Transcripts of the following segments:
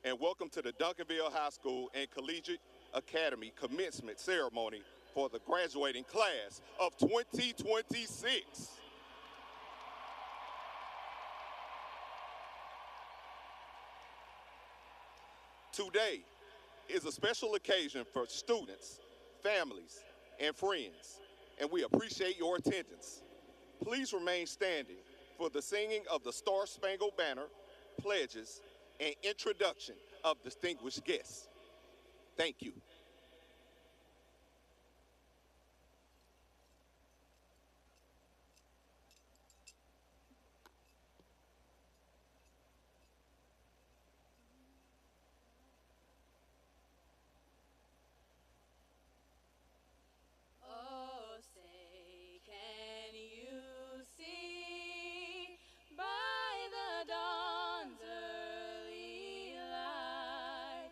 and welcome to the Duncanville High School and Collegiate Academy commencement ceremony for the graduating class of 2026. Today is a special occasion for students, families, and friends, and we appreciate your attendance. Please remain standing for the singing of the Star-Spangled Banner, pledges, and introduction of distinguished guests. Thank you. Oh, say, can you see by the dawn's early light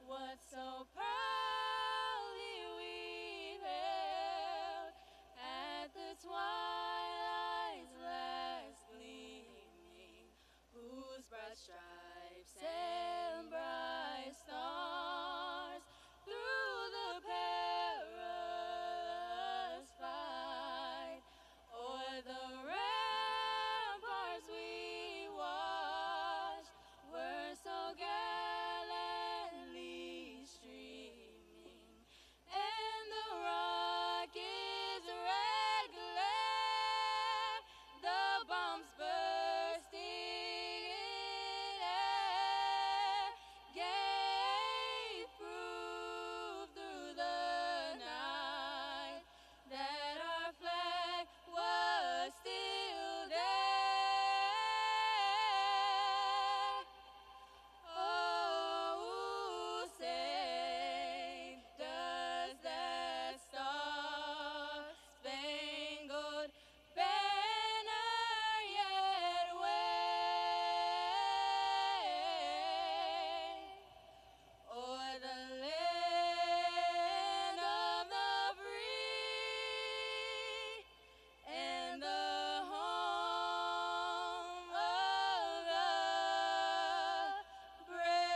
what so proudly we hailed at the twilight's last gleaming, whose broad stripes and bright stars through the perilous fight o'er the ramparts we watched were so gallantly streaming, and the rocket's red glare, the bombs bursting in air, gave proof through the night that our flag was still there. Oh, say, does that star-spangled banner yet wave o'er the land of the free and the home of the brave?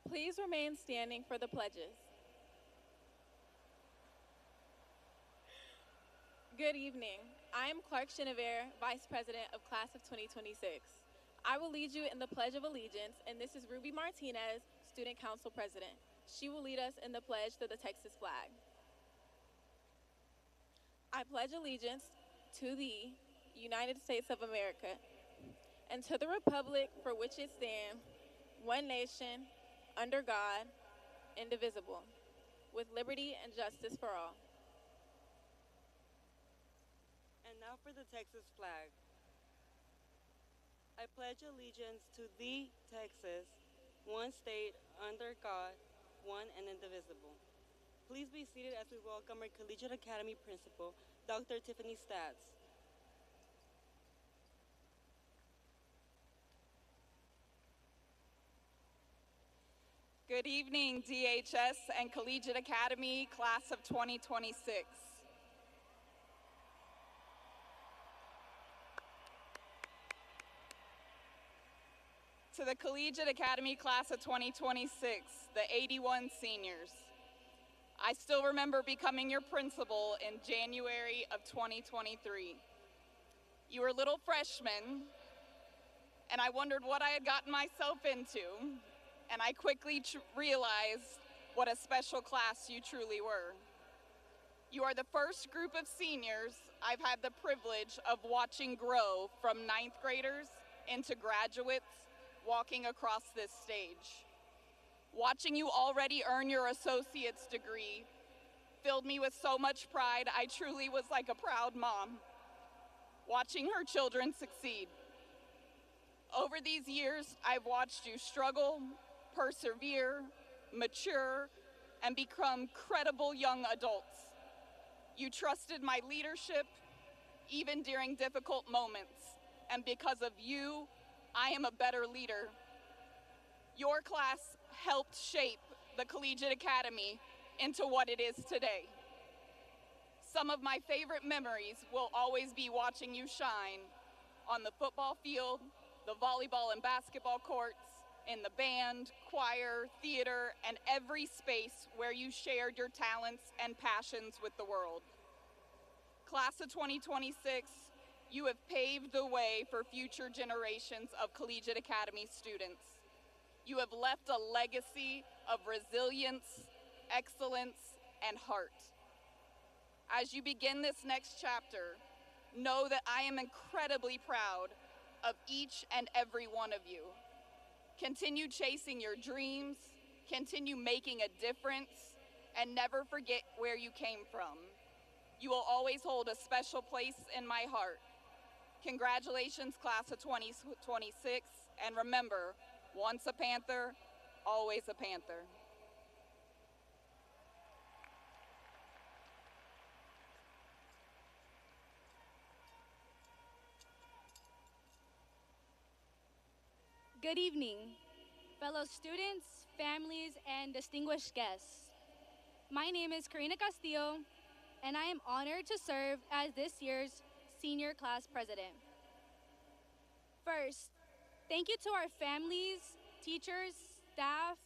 Please remain standing for the pledges. Good evening. I am Clark Chenevert, Vice President of Class of 2026. I will lead you in the Pledge of Allegiance, and this is Ruby Martinez, Student Council President. She will lead us in the pledge to the Texas flag. I pledge allegiance to the United States of America and to the republic for which it stands, one nation, under God, indivisible, with liberty and justice for all. And now for the Texas flag. I pledge allegiance to the Texas, one state, under God, one and indivisible. Please be seated as we welcome our Collegiate Academy Principal, Dr. Tiffany Stats. Good evening, DHS and Collegiate Academy, Class of 2026. To the Collegiate Academy Class of 2026, the 81 seniors. I still remember becoming your principal in January of 2023. You were little freshmen, and I wondered what I had gotten myself into, and I quickly realized what a special class you truly were. You are the first group of seniors I've had the privilege of watching grow from ninth graders into graduates walking across this stage. Watching you already earn your associate's degree filled me with so much pride. I truly was like a proud mom, watching her children succeed. Over these years, I've watched you struggle, persevere, mature, and become credible young adults. You trusted my leadership even during difficult moments, and because of you, I am a better leader. Your class helped shape the Collegiate Academy into what it is today. Some of my favorite memories will always be watching you shine on the football field, the volleyball and basketball courts, in the band, choir, theater, and every space where you shared your talents and passions with the world. Class of 2026, you have paved the way for future generations of Collegiate Academy students. You have left a legacy of resilience, excellence, and heart. As you begin this next chapter, know that I am incredibly proud of each and every one of you. Continue chasing your dreams, continue making a difference, and never forget where you came from. You will always hold a special place in my heart. Congratulations, class of 2026, and remember, once a Panther, always a Panther. Good evening, fellow students, families, and distinguished guests. My name is Karina Castillo, and I am honored to serve as this year's senior class president. First, thank you to our families, teachers, staff,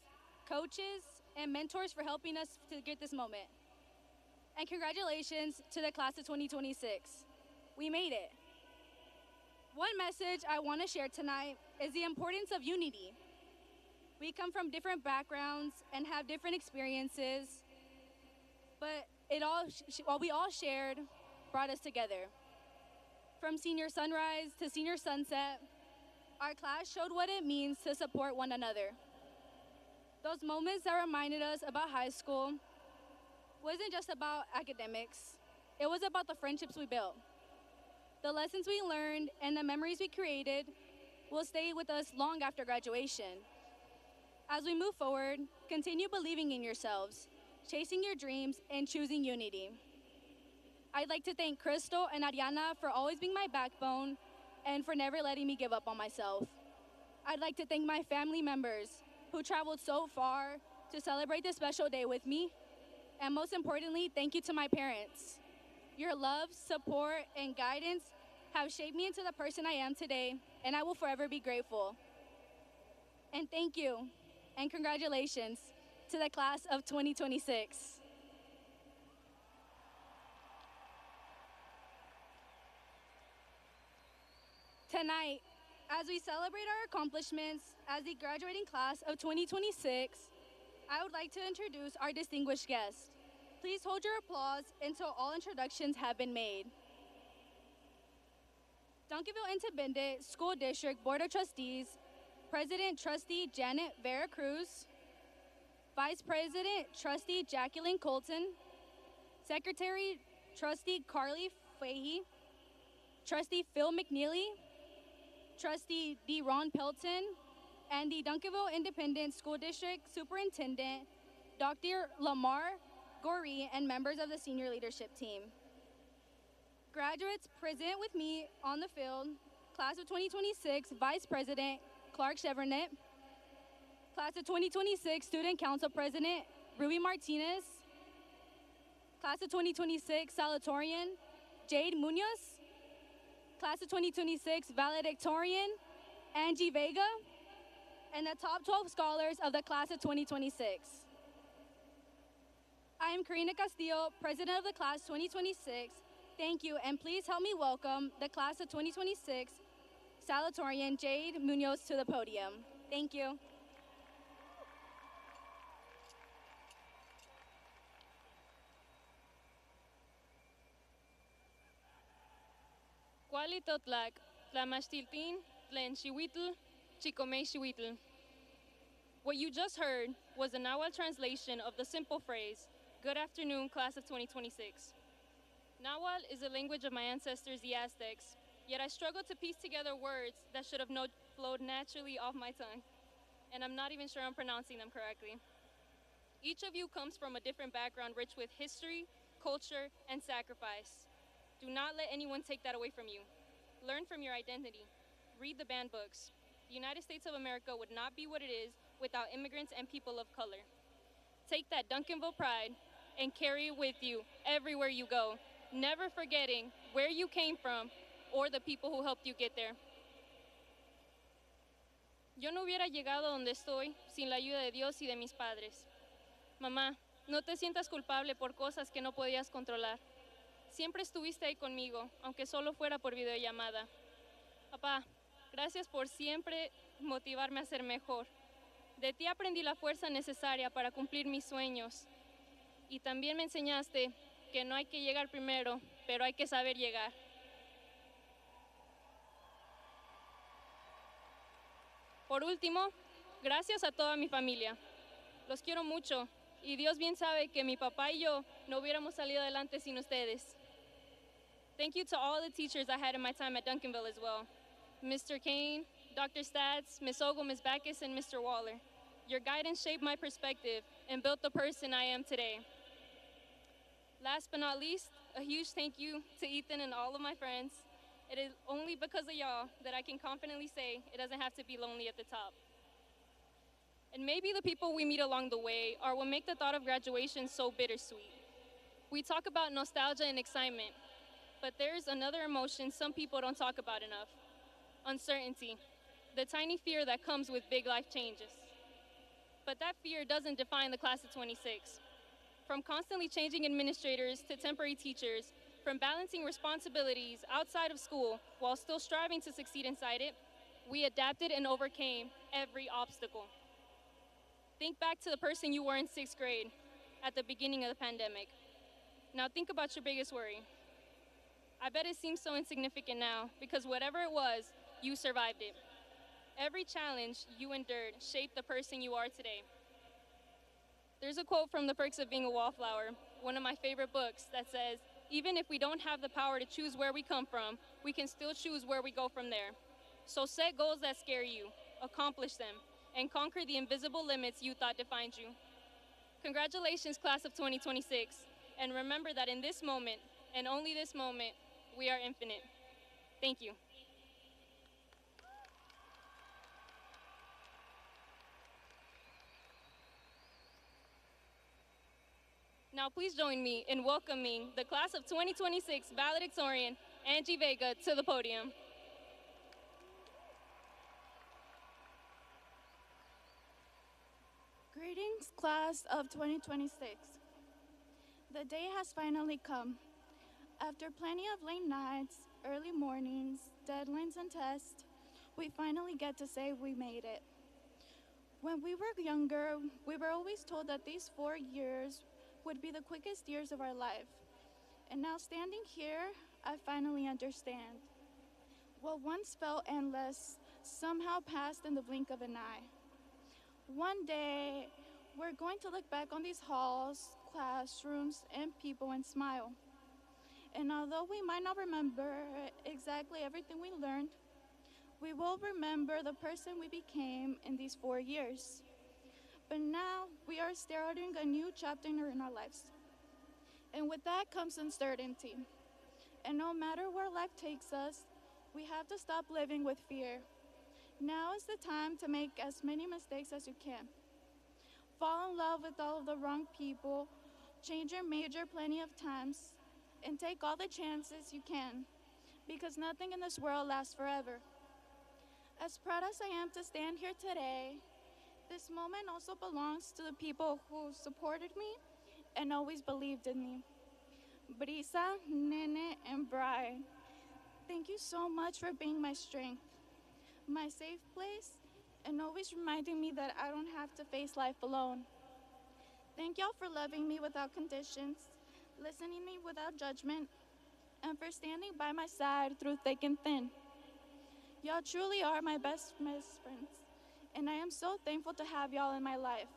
coaches, and mentors for helping us to get this moment. And congratulations to the class of 2026. We made it. One message I want to share tonight is the importance of unity. We come from different backgrounds and have different experiences, but what we all shared brought us together. From senior sunrise to senior sunset, our class showed what it means to support one another. Those moments that reminded us about high school wasn't just about academics, it was about the friendships we built. The lessons we learned and the memories we created will stay with us long after graduation. As we move forward, continue believing in yourselves, chasing your dreams, and choosing unity. I'd like to thank Crystal and Ariana for always being my backbone and for never letting me give up on myself. I'd like to thank my family members who traveled so far to celebrate this special day with me. And most importantly, thank you to my parents. Your love, support, and guidance have shaped me into the person I am today, and I will forever be grateful. And thank you, and congratulations to the class of 2026. Tonight, as we celebrate our accomplishments as the graduating class of 2026, I would like to introduce our distinguished guests. Please hold your applause until all introductions have been made. Duncanville Independent School District Board of Trustees, President Trustee Janet Vera Cruz, Vice President Trustee Jacqueline Colton, Secretary Trustee Carly Fahey, Trustee Phil McNeely, Trustee D. Ron Pelton, and the Duncanville Independent School District Superintendent Dr. Lamar Goree, and members of the senior leadership team. Graduates present with me on the field, class of 2026 Vice President Clark Chevronet, class of 2026 Student Council President Ruby Martinez, class of 2026 Salutatorian Jade Munoz, class of 2026 Valedictorian Angie Vega, and the top 12 scholars of the class of 2026. I am Karina Castillo, President of the Class 2026. Thank you, and please help me welcome the Class of 2026 Salutatorian Jade Munoz to the podium. Thank you. Cualitotlac, Tlamachtiltin, Tlenxihuitl, Chicomeixihuitl. What you just heard was the Nahuatl translation of the simple phrase, "Good afternoon, class of 2026. Nahuatl is the language of my ancestors, the Aztecs, yet I struggle to piece together words that should have flowed naturally off my tongue, and I'm not even sure I'm pronouncing them correctly. Each of you comes from a different background rich with history, culture, and sacrifice. Do not let anyone take that away from you. Learn from your identity. Read the banned books. The United States of America would not be what it is without immigrants and people of color. Take that Duncanville pride and carry it with you everywhere you go, never forgetting where you came from or the people who helped you get there. Yo no hubiera llegado donde estoy sin la ayuda de Dios y de mis padres. Mamá, no te sientas culpable por cosas que no podías controlar. Siempre estuviste ahí conmigo, aunque solo fuera por videollamada. Papá, gracias por siempre motivarme a ser mejor. De ti aprendí la fuerza necesaria para cumplir mis sueños. Y también me enseñaste que no hay que llegar primero, pero hay que saber llegar. Por último, gracias a toda mi familia. Los quiero mucho y Dios bien sabe que mi papá y yo no hubiéramos salido adelante sin ustedes. Thank you to all the teachers I had in my time at Duncanville as well. Mr. Kane, Dr. Stats, Ms. Ogle, Ms. Backus, and Mr. Waller. Your guidance shaped my perspective and built the person I am today. Last but not least, a huge thank you to Ethan and all of my friends. It is only because of y'all that I can confidently say it doesn't have to be lonely at the top. And maybe the people we meet along the way are what make the thought of graduation so bittersweet. We talk about nostalgia and excitement, but there's another emotion some people don't talk about enough: uncertainty, the tiny fear that comes with big life changes. But that fear doesn't define the class of 26. From constantly changing administrators to temporary teachers, from balancing responsibilities outside of school while still striving to succeed inside it, we adapted and overcame every obstacle. Think back to the person you were in 6th grade at the beginning of the pandemic. Now think about your biggest worry. I bet it seems so insignificant now because whatever it was, you survived it. Every challenge you endured shaped the person you are today. There's a quote from The Perks of Being a Wallflower, one of my favorite books, that says, even if we don't have the power to choose where we come from, we can still choose where we go from there. So set goals that scare you, accomplish them, and conquer the invisible limits you thought defined you. Congratulations, class of 2026, and remember that in this moment, and only this moment, we are infinite. Thank you. Now please join me in welcoming the class of 2026 valedictorian, Angie Vega, to the podium. Greetings, class of 2026. The day has finally come. After plenty of late nights, early mornings, deadlines, and tests, we finally get to say we made it. When we were younger, we were always told that these 4 years would be the quickest years of our life. And now standing here, I finally understand. What once felt endless somehow passed in the blink of an eye. One day, we're going to look back on these halls, classrooms, and people and smile. And although we might not remember exactly everything we learned, we will remember the person we became in these 4 years. But now we are starting a new chapter in our lives. And with that comes uncertainty. And no matter where life takes us, we have to stop living with fear. Now is the time to make as many mistakes as you can. Fall in love with all of the wrong people, change your major plenty of times, and take all the chances you can, because nothing in this world lasts forever. As proud as I am to stand here today, this moment also belongs to the people who supported me and always believed in me. Brisa, Nene, and Brian, thank you so much for being my strength, my safe place, and always reminding me that I don't have to face life alone. Thank y'all for loving me without conditions, listening to me without judgment, and for standing by my side through thick and thin. Y'all truly are my best friends, and I am so thankful to have y'all in my life.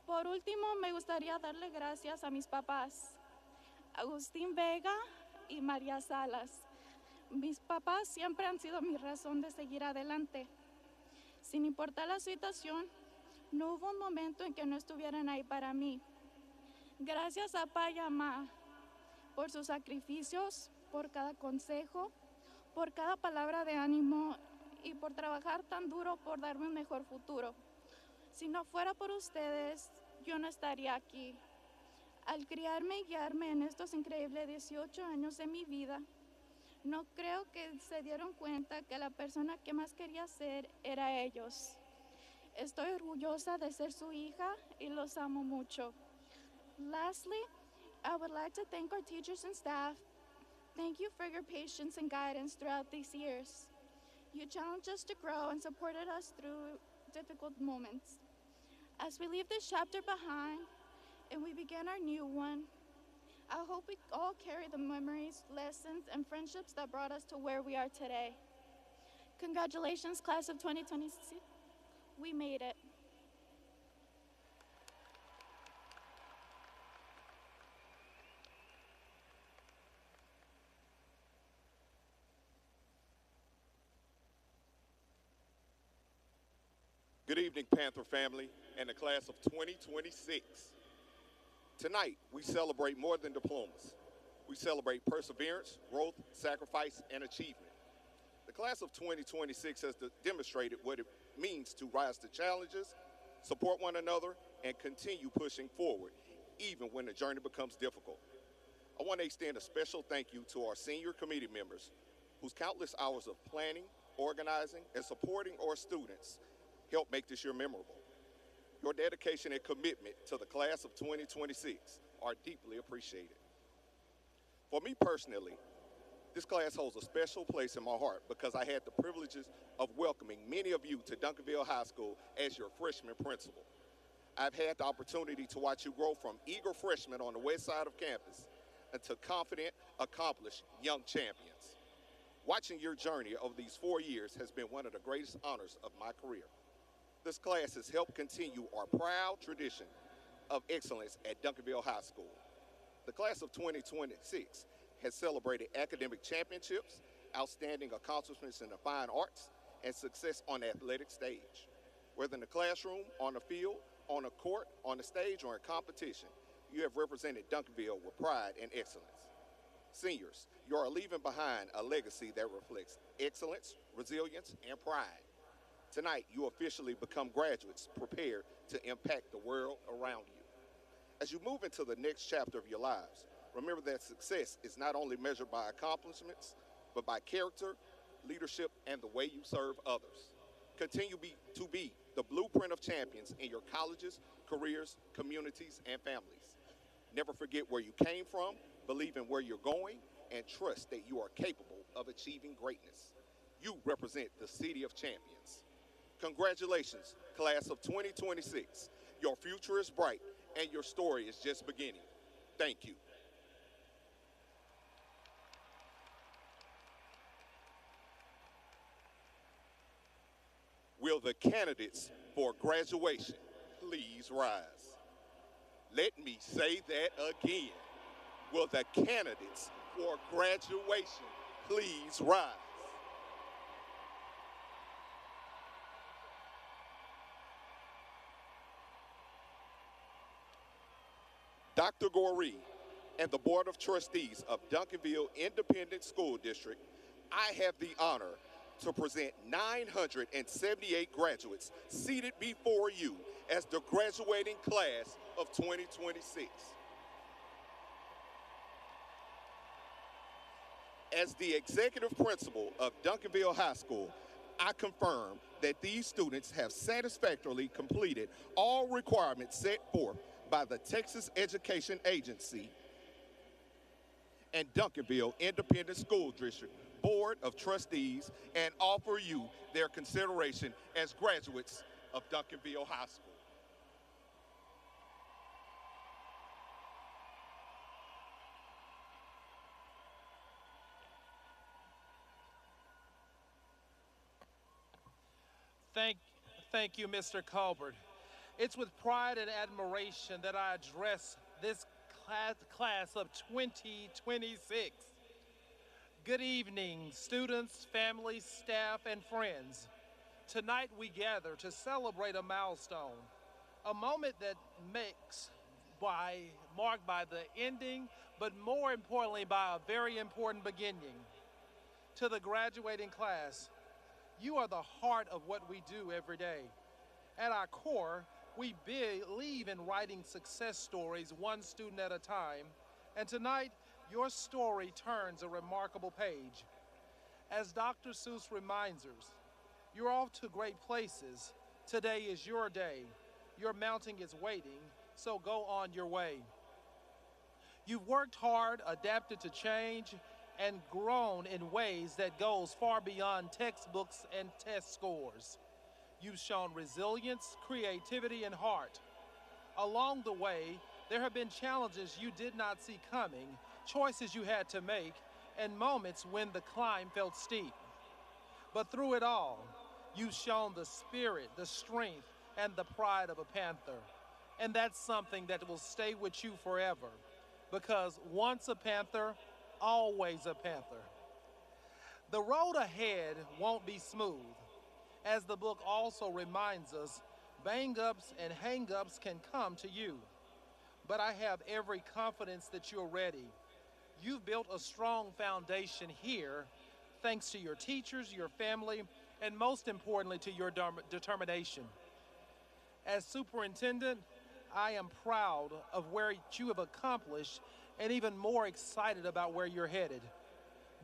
Por último, me gustaría darle gracias a mis papás, Agustín Vega y María Salas. Mis papás siempre han sido mi razón de seguir adelante. Sin importar la situación, no hubo un momento en que no estuvieran ahí para mí. Gracias a Pa y a Ma por sus sacrificios, por cada consejo, por cada palabra de ánimo y por trabajar tan duro por darme un mejor futuro. Si no fuera por ustedes, yo no estaría aquí. Al criarme y guiarme en estos increíbles 18 años de mi vida, no creo que se dieron cuenta que la persona que más quería ser era ellos. Estoy orgullosa de ser su hija y los amo mucho. Lastly, I would like to thank our teachers and staff. Thank you for your patience and guidance throughout these years. You challenged us to grow and supported us through difficult moments. As we leave this chapter behind and we begin our new one, I hope we all carry the memories, lessons, and friendships that brought us to where we are today. Congratulations, class of 2026. We made it. Good evening, Panther family and the class of 2026. Tonight, we celebrate more than diplomas. We celebrate perseverance, growth, sacrifice, and achievement. The class of 2026 has demonstrated what it means to rise to challenges, support one another, and continue pushing forward, even when the journey becomes difficult. I want to extend a special thank you to our senior committee members, whose countless hours of planning, organizing, and supporting our students help make this year memorable. Your dedication and commitment to the class of 2026 are deeply appreciated. For me personally, this class holds a special place in my heart because I had the privileges of welcoming many of you to Duncanville High School as your freshman principal. I've had the opportunity to watch you grow from eager freshmen on the west side of campus into confident, accomplished young champions. Watching your journey over these 4 years has been one of the greatest honors of my career. This class has helped continue our proud tradition of excellence at Duncanville High School. The class of 2026 has celebrated academic championships, outstanding accomplishments in the fine arts, and success on the athletic stage. Whether in the classroom, on the field, on the court, on the stage, or in competition, you have represented Duncanville with pride and excellence. Seniors, you are leaving behind a legacy that reflects excellence, resilience, and pride. Tonight, you officially become graduates prepared to impact the world around you. As you move into the next chapter of your lives, remember that success is not only measured by accomplishments, but by character, leadership, and the way you serve others. Continue to be the blueprint of champions in your colleges, careers, communities, and families. Never forget where you came from, believe in where you're going, and trust that you are capable of achieving greatness. You represent the City of Champions. Congratulations, class of 2026. Your future is bright, and your story is just beginning. Thank you. Will the candidates for graduation please rise? Let me say that again. Will the candidates for graduation please rise? Dr. Goree and the Board of Trustees of Duncanville Independent School District, I have the honor to present 978 graduates seated before you as the graduating class of 2026. As the executive principal of Duncanville High School, I confirm that these students have satisfactorily completed all requirements set forth by the Texas Education Agency and Duncanville Independent School District Board of Trustees and offer you their consideration as graduates of Duncanville High School. Thank you, Mr. Colbert. It's with pride and admiration that I address this class of 2026. Good evening, students, families, staff, and friends. Tonight we gather to celebrate a milestone, a moment that makes by marked by the ending, but more importantly, by a very important beginning. To the graduating class, you are the heart of what we do every day. At our core, we believe in writing success stories one student at a time, and tonight, your story turns a remarkable page. As Dr. Seuss reminds us, you're off to great places. Today is your day. Your mountain is waiting, so go on your way. You've worked hard, adapted to change, and grown in ways that goes far beyond textbooks and test scores. You've shown resilience, creativity, and heart. Along the way, there have been challenges you did not see coming, choices you had to make, and moments when the climb felt steep. But through it all, you've shown the spirit, the strength, and the pride of a Panther. And that's something that will stay with you forever, because once a Panther, always a Panther. The road ahead won't be smooth. As the book also reminds us, bang-ups and hang-ups can come to you. But I have every confidence that you're ready. You've built a strong foundation here, thanks to your teachers, your family, and most importantly, to your determination. As superintendent, I am proud of where you have accomplished and even more excited about where you're headed.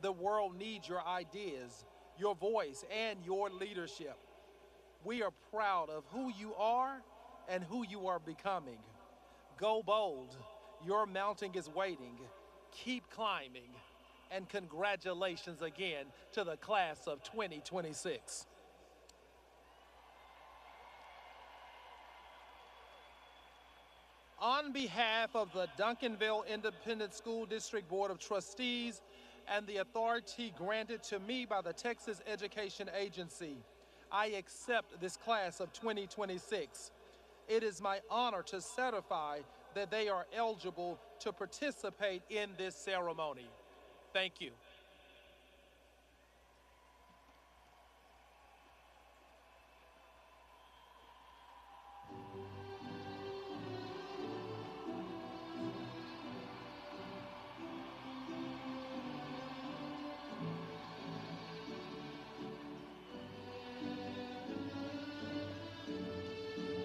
The world needs your ideas, your voice, and your leadership. We are proud of who you are and who you are becoming. Go bold. Your mountain is waiting. Keep climbing. And congratulations again to the class of 2026. On behalf of the Duncanville Independent School District Board of Trustees and the authority granted to me by the Texas Education Agency, I accept this class of 2026. It is my honor to certify that they are eligible to participate in this ceremony. Thank you.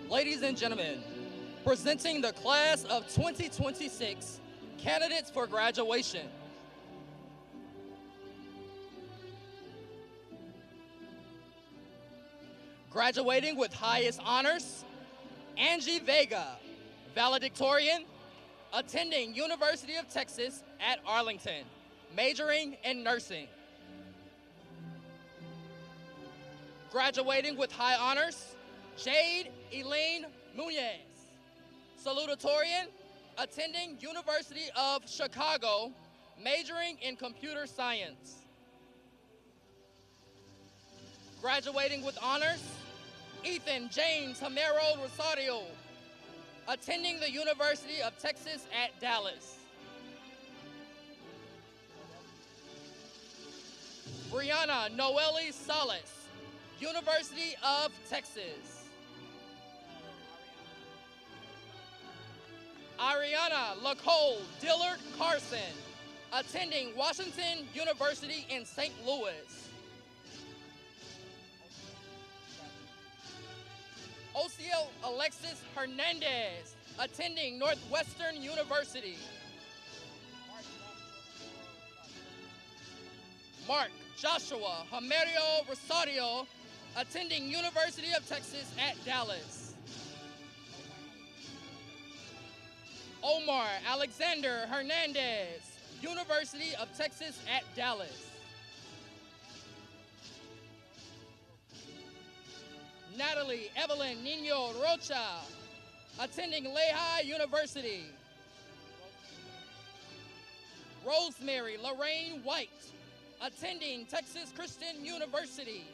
Ladies and gentlemen, presenting the class of 2026, candidates for graduation. Graduating with highest honors, Angie Vega, valedictorian, attending University of Texas at Arlington, majoring in nursing. Graduating with high honors, Jade Eileen Muñez, salutatorian, attending University of Chicago, majoring in computer science. Graduating with honors, Ethan James Hamero Rosario, attending the University of Texas at Dallas. Brianna Noelle Salas, University of Texas. Ariana Lacole Dillard Carson, attending Washington University in St. Louis. Ociel Alexis Hernandez, attending Northwestern University. Mark Joshua Jamerio Rosario, attending University of Texas at Dallas. Omar Alexander Hernandez, University of Texas at Dallas. Natalie Evelyn Nino Rocha, attending Lehigh University. Rosemary Lorraine White, attending Texas Christian University.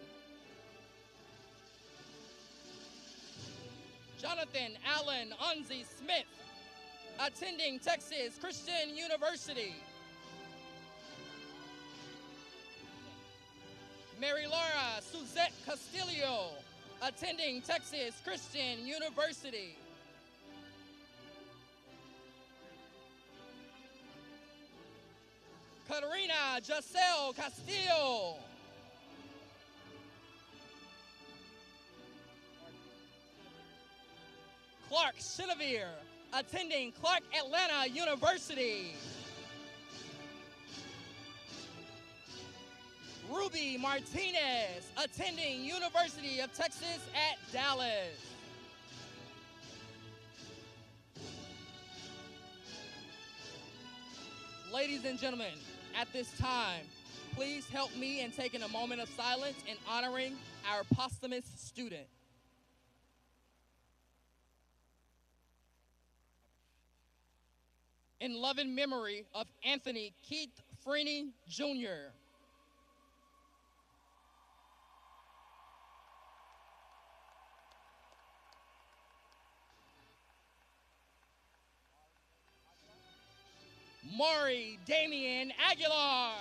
Jonathan Allen Unzi Smith, attending Texas Christian University. Mary Laura Suzette Castillo, attending Texas Christian University. Katarina Giselle Castillo. Clark Chenevere, attending Clark Atlanta University. Ruby Martinez, attending University of Texas at Dallas. Ladies and gentlemen, at this time, please help me in taking a moment of silence and honoring our posthumous student. In loving memory of Anthony Keith Freeney, Jr. Maury Damian Aguilar.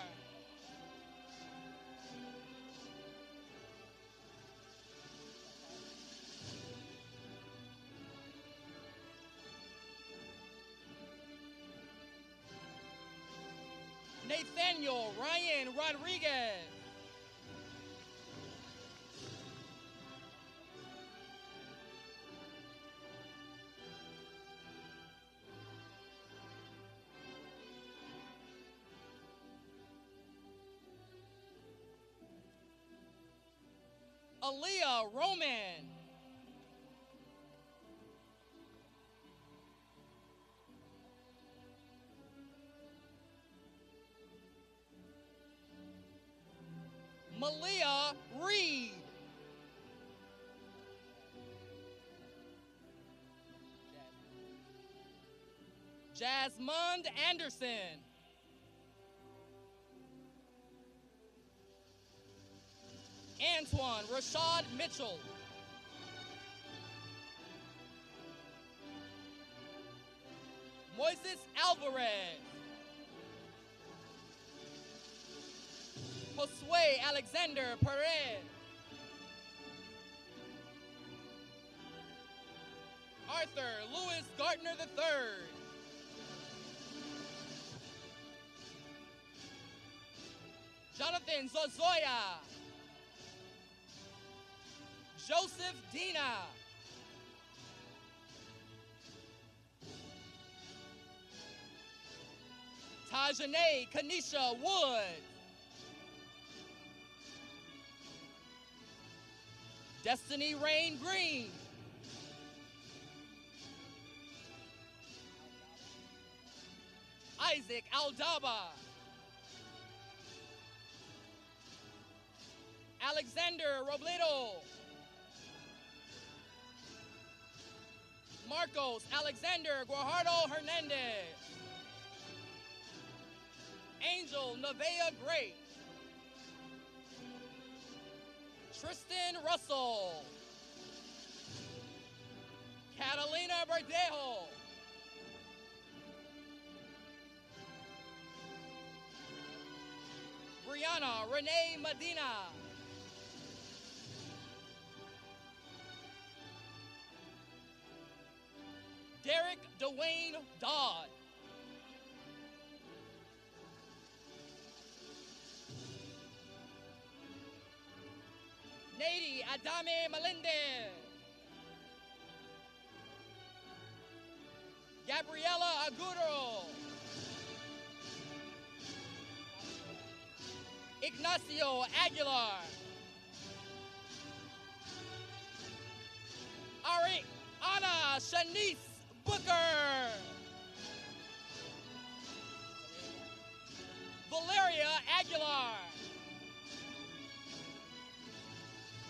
Nathaniel Ryan Rodriguez. Aaliyah Roman. Malia Reed. Jasmond Anderson. Antoine Rashad Mitchell. Moises Alvarez. Josue Alexander Perez. Arthur Lewis Gardner III. Jonathan Zozoya. Joseph Dina. Tajane Kanisha Wood. Destiny Rain Green. Isaac Aldaba. Alexander Robledo. Marcos Alexander Guajardo Hernandez. Angel Nevaeh Gray. Tristan Russell. Catalina Verdejo. Brianna Renee Medina. Derek Dwayne Dodd. Nady Adame Melendez. Gabriela Agudero. Ignacio Aguilar. Ana Shanice Booker. Valeria Aguilar.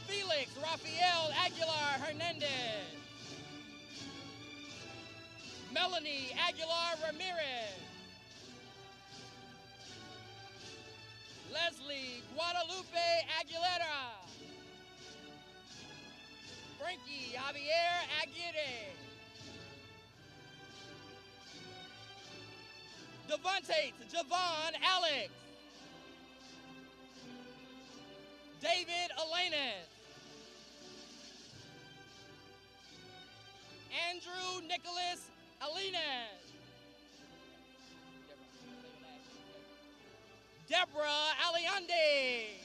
Felix Rafael Aguilar Hernandez. Melanie Aguilar Ramirez. Leslie Guadalupe Aguilera. Frankie Javier Aguirre. Devontae Javon Alex. David Alanis. Andrew Nicholas Alines. Deborah Aliande.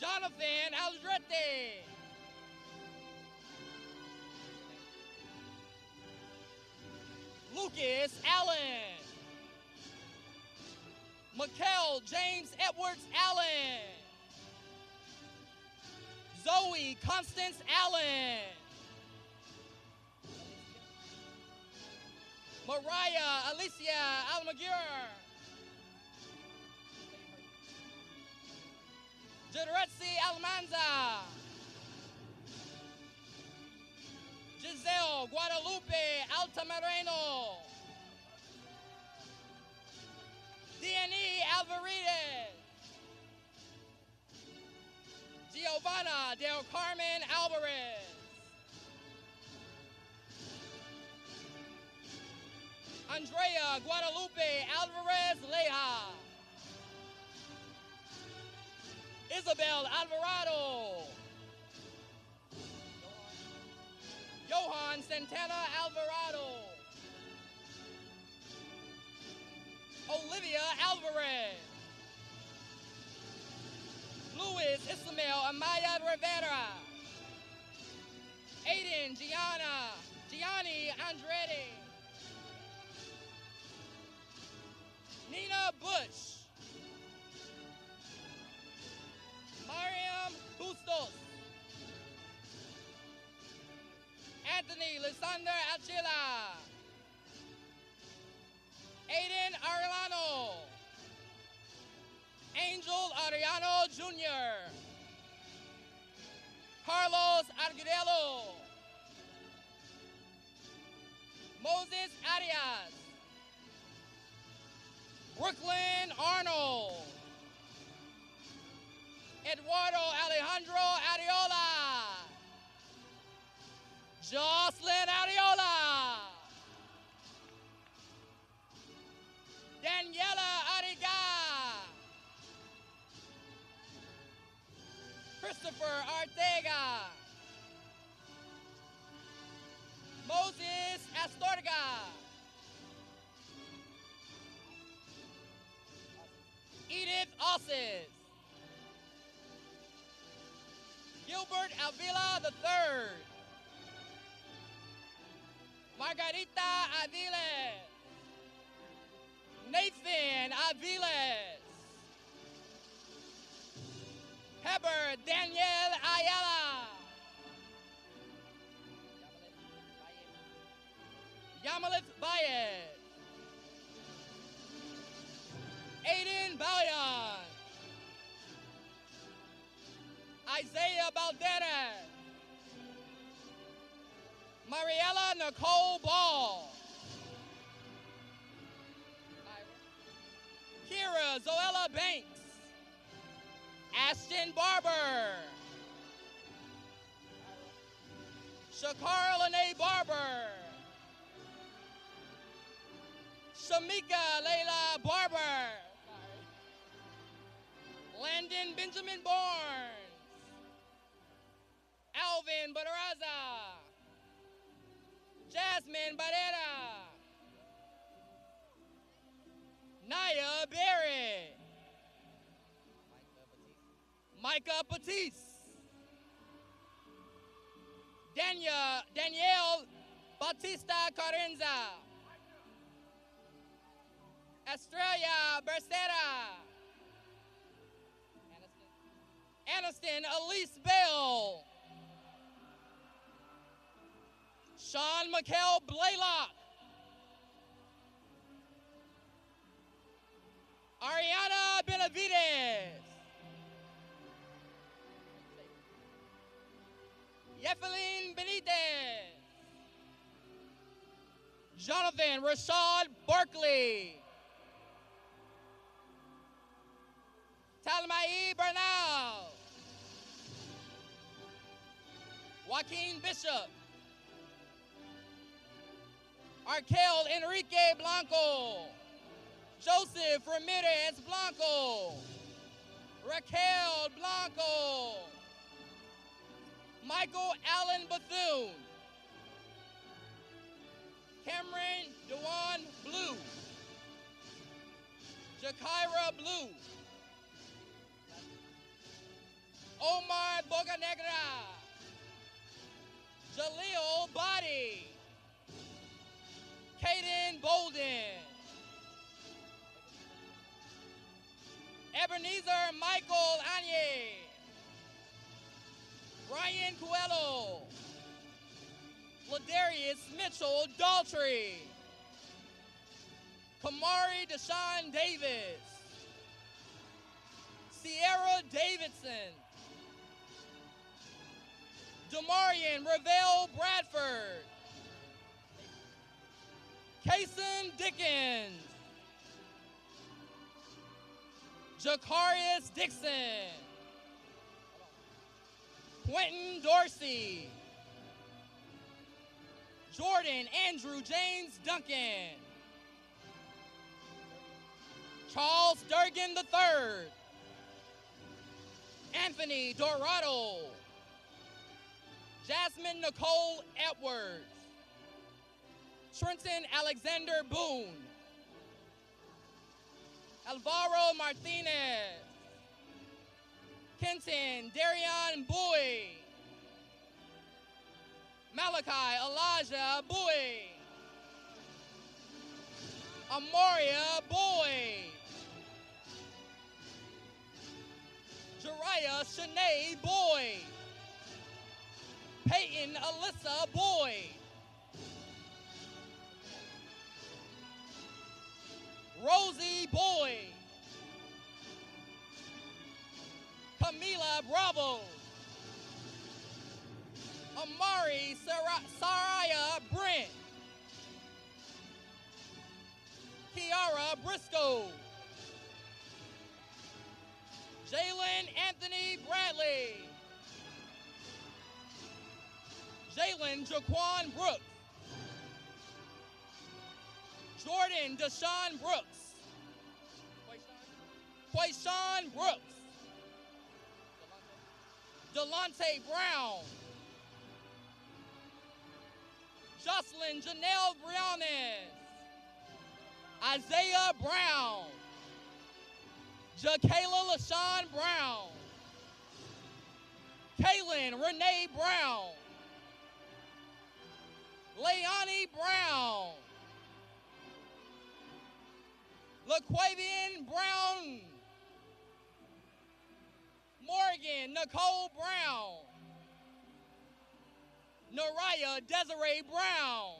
Jonathan Aldrete. Lucas Allen. Mikkel James Edwards Allen. Zoe Constance Allen. Mariah Alicia Almaguer. Jadretsi Almanza. Giselle Guadalupe Altamirano. Diane Alvarez. Giovanna Del Carmen Alvarez. Andrea Guadalupe Alvarez Leja. Isabel Alvarado. Johan Santana Alvarado. Olivia Alvarez. Luis Ismael Amaya Rivera. Aiden Gianni Andretti. Nina Bush. Mariam Bustos. Anthony Lysander Achila. Aiden Arellano. Angel Ariano Jr. Carlos Arguello. Moses Arias. Brooklyn Arnold. Eduardo Alejandro Ariola. Jocelyn Ariola. Daniela Ariga. Christopher Artega. Moses Astorga. Edith Osses. Gilbert Avila III. Margarita Aviles. Nathan Aviles. Heber Daniel Ayala. Yamalit Baez. Aiden Ballion. Isaiah Balderas. Mariella Nicole Ball. Kira Zoella Banks. Ashton Barber. Shakar Lene Barber. Shamika Layla Barber. Landon Benjamin Barnes. Alvin Badaraza. Jasmine Barrera. Naya Berry. Micah Batiste. Danielle Bautista Carenza. Estrella Bercera. Aniston Elise Bell. Sean McKell Blaylock. Ariana Benavides. Yeffeline Benitez. Jonathan Rashad Barkley. Talmai Bernal. Joaquin Bishop. Arkel Enrique Blanco. Joseph Ramirez Blanco. Raquel Blanco. Michael Allen Bethune. Cameron Dewan Blue. Ryan Coelho, Ladarius Mitchell Daltrey, Kamari Deshaun Davis, Sierra Davidson, Demarion Ravel Bradford, Kason Dickens, Jacarius Dixon, Quentin Dorsey, Jordan Andrew James Duncan, Charles Durgan III, Anthony Dorado, Jasmine Nicole Edwards, Trenton Alexander Boone, Alvaro Martinez, Kenton Darion Bowie, Malachi Elijah Bowie, Amoria Bowie, Jariah Shanae Boyd, Peyton Alyssa Boyd, Rosie Boyd, Camila Bravo, Amari Saraya Brent, Kiara Briscoe, Jalen Anthony Bradley, Jalen Jaquan Brooks, Jordan Deshaun Brooks, Quayshawn Brooks, Delonte Brown, Jocelyn Janelle Briones, Isaiah Brown, Jakayla LaShawn Brown, Kaylin Renee Brown, Leonie Brown, LaQuavian Brown, Morgan Nicole Brown, Nariah Desiree Brown,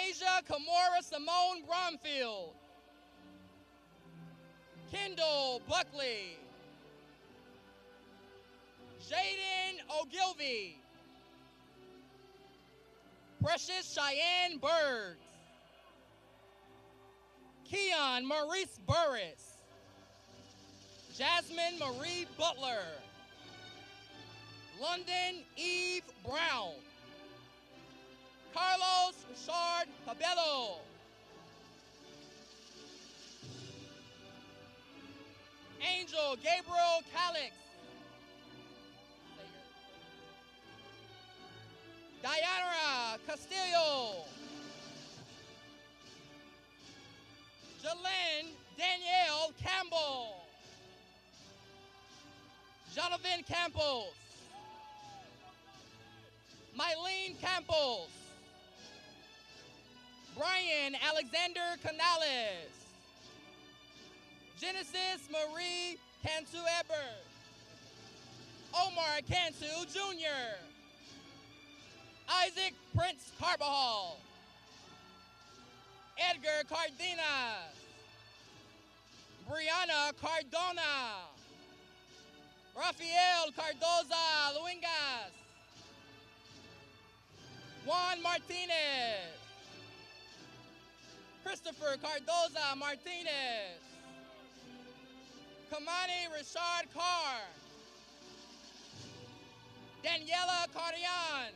Asia Kamora Simone Bromfield, Kendall Buckley, Jaden Ogilvy, Precious Cheyenne Birds, Keon Maurice Burris, Jasmine Marie Butler, London Eve Brown, Carlos Richard Cabello, Angel Gabriel Calix, Diana Castillo, Jalen Danielle Campbell, Jonathan Campos, Mylene Campos, Brian Alexander Canales, Genesis Marie Cantu Ebert, Omar Cantu Jr., Isaac Prince Carbajal, Edgar Cardenas, Brianna Cardona, Rafael Cardoza Luengas, Juan Martinez, Christopher Cardoza Martinez, Kamani Richard Carr, Daniela Carrion,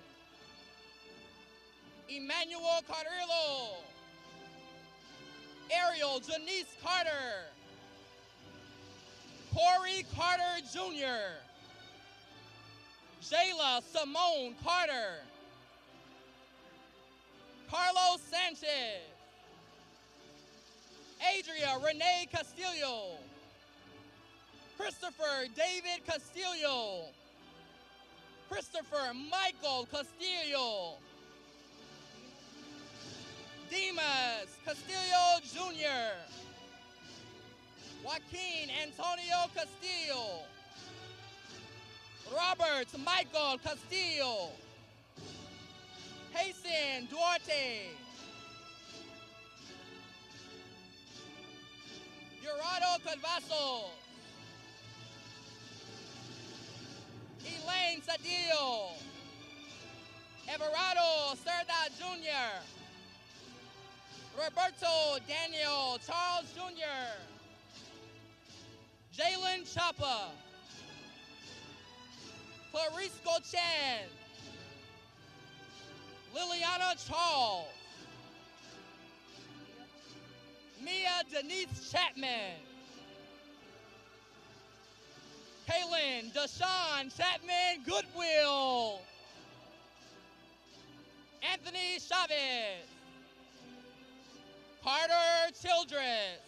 Emmanuel Carrillo, Ariel Janice Carter, Corey Carter Jr., Jayla Simone Carter, Carlos Sanchez, Adria Renee Castillo, Christopher David Castillo, Christopher Michael Castillo, Dimas Castillo Jr., Joaquin Antonio Castillo, Robert Michael Castillo. Jason Duarte. Gerardo Calvaso. Elaine Sadillo. Everardo Cerda Jr. Roberto Daniel Charles Jr. Jalen Chapa. Clarice Chen. Liliana Charles. Mia Denise Chapman. Kaylin Deshawn Chapman Goodwill. Anthony Chavez. Carter Childress.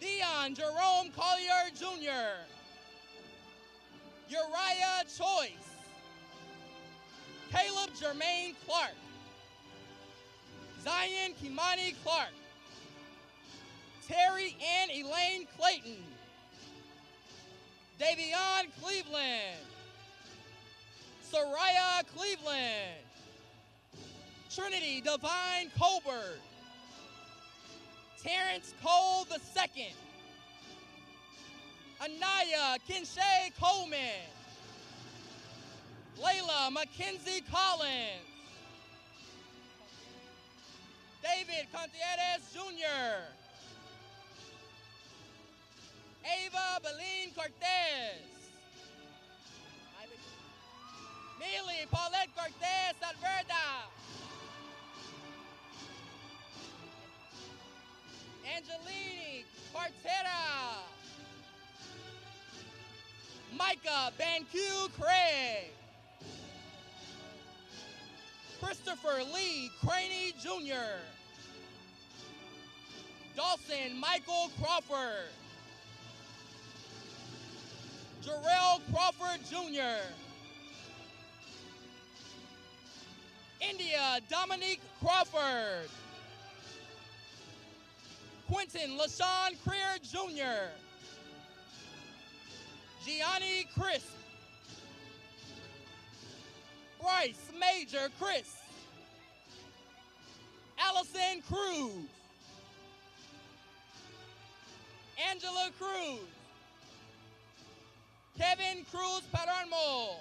Dion Jerome Collier Jr. Uriah Choice. Caleb Jermaine Clark. Zion Kimani Clark. Terry Ann Elaine Clayton. Davion Cleveland. Soraya Cleveland. Trinity Divine Colbert. Terrence Cole II. Anaya Kinshay Coleman. Layla Mackenzie Collins. David Contreras Jr. Ava Beline Cortez. Millie Paulette Cortez Alberta. Angelini Quartera. Micah Banque Craig. Christopher Lee Craney Jr. Dawson Michael Crawford. Jarrell Crawford Jr. India Dominique Crawford. Quentin LaShawn Creer Jr. Gianni Crisp. Bryce Major Chris. Allison Cruz. Angela Cruz. Kevin Cruz Palermo.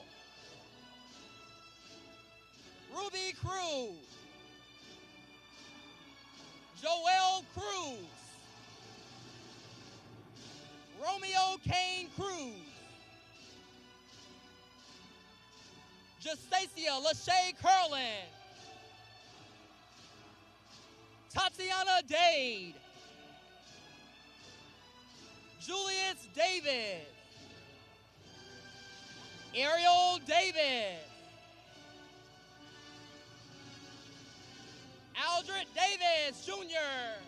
Ruby Cruz. Joel Cruz. Romeo Kane Cruz. Justacia Lachey Curlin. Tatiana Dade. Julius David. Ariel David. Aldred Davis Jr.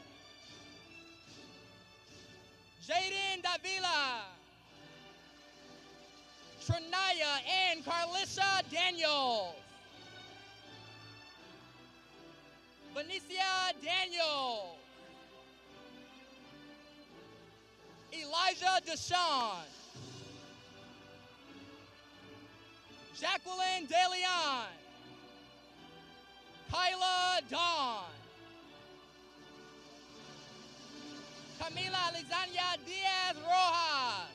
Jaden Davila. Trinaya and Carlisha Daniels. Benicia Daniels. Elijah Deshawn. Jacqueline DeLeon. Kyla Dawn. Camila Alexandria Diaz Rojas.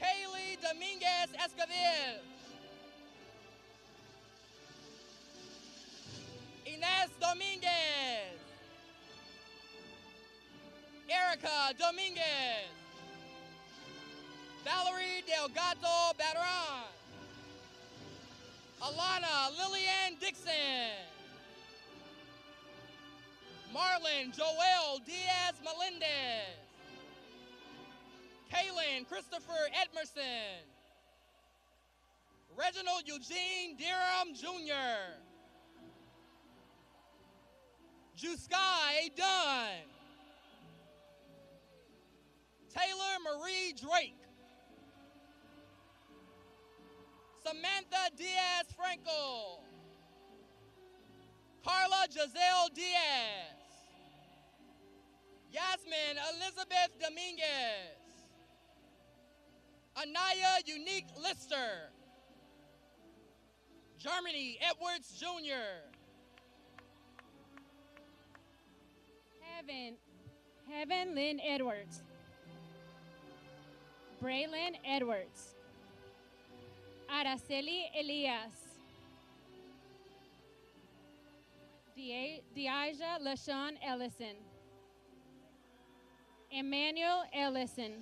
Kaylee Dominguez Escavil. Inez Dominguez. Erica Dominguez. Valerie Delgado Barron. Alana Lillian Dixon. Marlon Joel Diaz Melendez. Kaylin Christopher Edmerson. Reginald Eugene Durham Jr. Juskai Dunn. Taylor Marie Drake. Samantha Diaz Franco. Carla Giselle Diaz. Yasmin Elizabeth Dominguez. Anaya Unique Lister. Germany Edwards Jr. Heaven Lynn Edwards. Braylon Edwards. Araceli Elias. Deaja LaShawn Ellison. Emmanuel Ellison.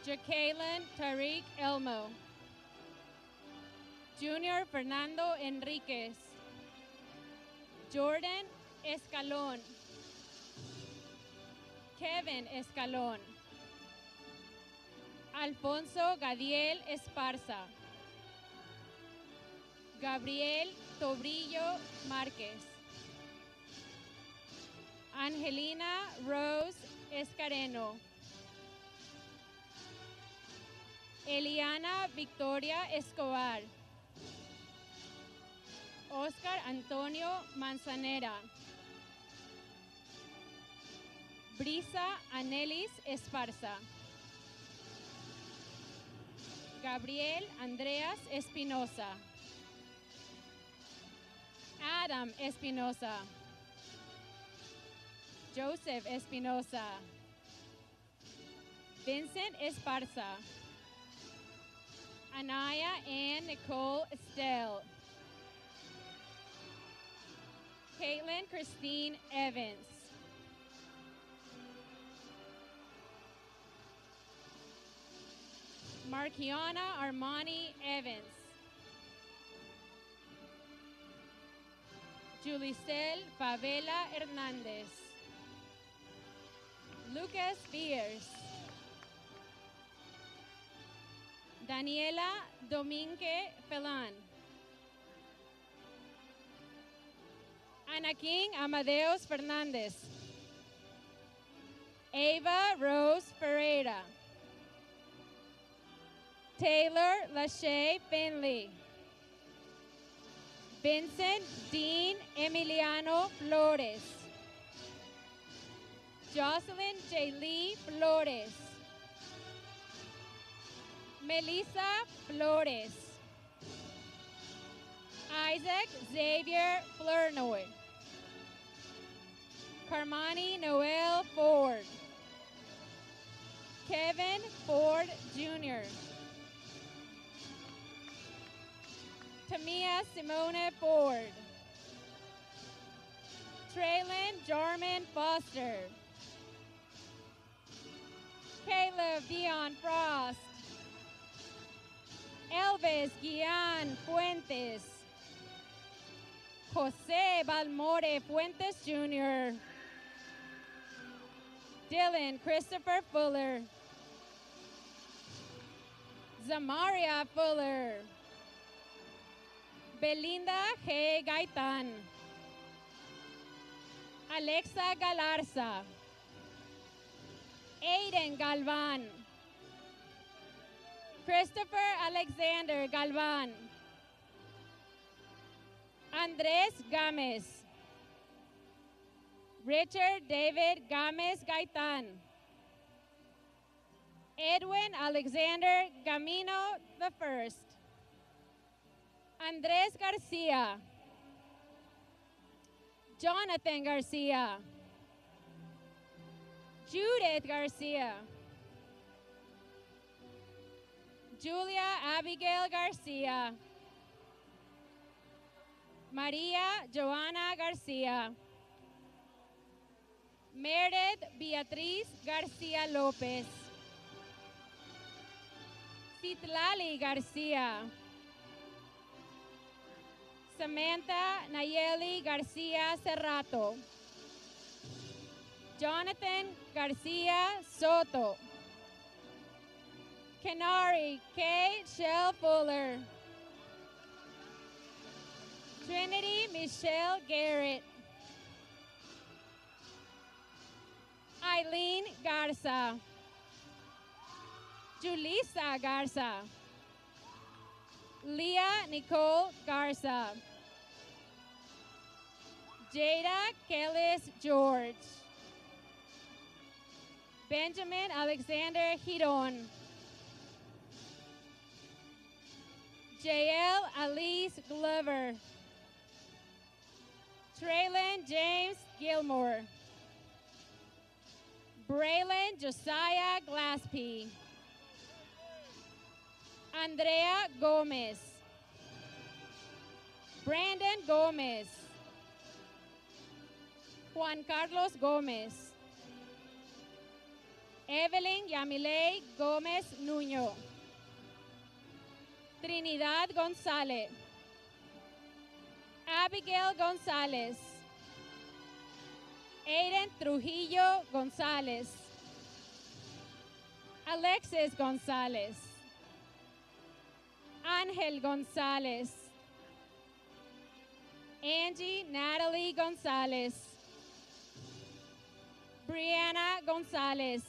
Jacqueline Tariq Elmo. Junior Fernando Enriquez. Jordan Escalon. Kevin Escalon. Alfonso Gadiel Esparza. Gabriel Tobrillo Márquez. Angelina Rose Escareno. Eliana Victoria Escobar. Oscar Antonio Manzanera. Brisa Anelis Esparza. Gabriel Andreas Espinosa. Adam Espinosa. Joseph Espinosa. Vincent Esparza. Anaya Ann Nicole Estelle. Caitlin Christine Evans. Marquiana Armani Evans. Julicel Favela Hernandez. Lucas Beers. Daniela Domingue Felan. Anakin Amadeus Fernandez. Ava Rose Ferreira. Taylor Lachey Finley. Vincent Dean Emiliano Flores. Jocelyn J. Lee Flores. Melissa Flores. Isaac Xavier Flournoy. Carmani Noel Ford. Kevin Ford Jr. Tamia Simone Ford. Traylon Jarman Foster. Caleb Dion Frost. Elvis Guian Fuentes. Jose Balmore Fuentes Jr. Dylan Christopher Fuller. Zamaria Fuller. Belinda G. Gaitan. Alexa Galarza. Aiden Galvan. Christopher Alexander Galvan. Andres Gámez. Richard David Gámez Gaitan. Edwin Alexander Gamino I. Andres Garcia. Jonathan Garcia. Judith Garcia. Julia Abigail Garcia. Maria Joana Garcia. Meredith Beatriz Garcia Lopez. Citlali Garcia. Samantha Nayeli Garcia Cerrato. Jonathan Garcia Soto. Kenari K. Shell Fuller. Trinity Michelle Garrett. Eileen Garza. Julissa Garza. Leah Nicole Garza. Jada Kellis George. Benjamin Alexander Giron. Jael Alice Glover. Traylon James Gilmore. Braylon Josiah Glaspie. Andrea Gomez. Brandon Gomez. Juan Carlos Gomez. Evelyn Yamilei Gomez Nuño. Trinidad González. Abigail González. Aiden Trujillo González. Alexis González. Ángel González. Angie Natalie González. Brianna González.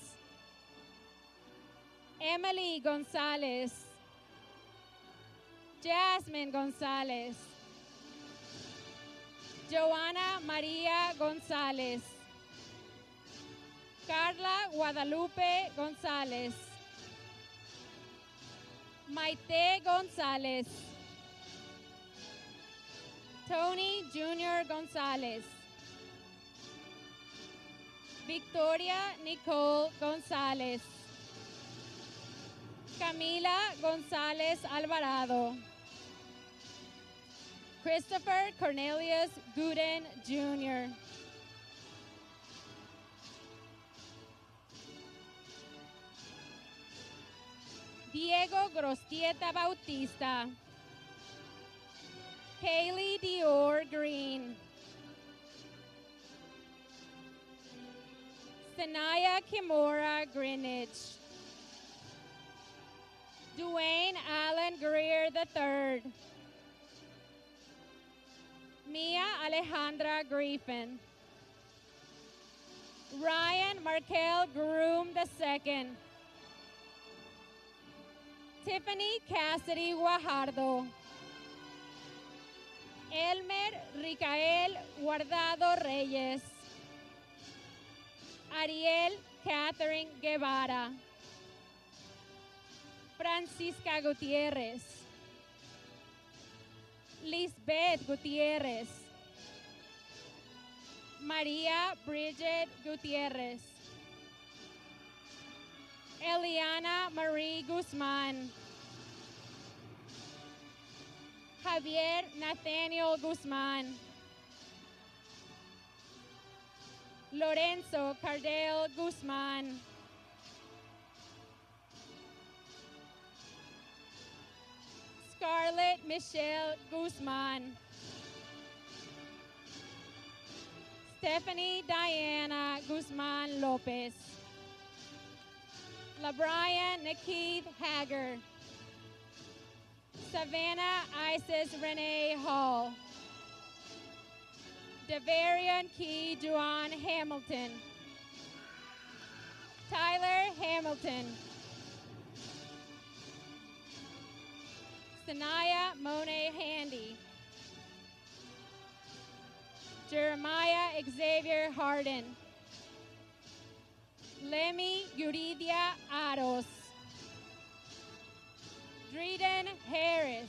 Emily González. Jasmine González. Joana María González. Carla Guadalupe González. Maite González. Tony Jr. González. Victoria Nicole González. Camila González Alvarado. Christopher Cornelius Gooden Jr. Diego Grostieta Bautista. Haley Dior Green. Sanaya Kimura Greenwich. Dwayne Allen Greer III. Mia Alejandra Griffin. Ryan Markel Groom II. Tiffany Cassidy Guajardo. Elmer Ricael Guardado Reyes. Ariel Catherine Guevara. Francisca Gutierrez. Lisbeth Gutierrez. María Bridget Gutierrez. Eliana Marie Guzman. Javier Nathaniel Guzman. Lorenzo Cardell Guzman. Scarlett Michelle Guzman. Stephanie Diana Guzman Lopez. LaBrian Nakeith Hager. Savannah Isis Renee Hall. Devarian Key Juan Hamilton. Tyler Hamilton. Sanaya Monet Handy. Jeremiah Xavier Harden. Lemmy Yuridia Aros. Dreden Harris.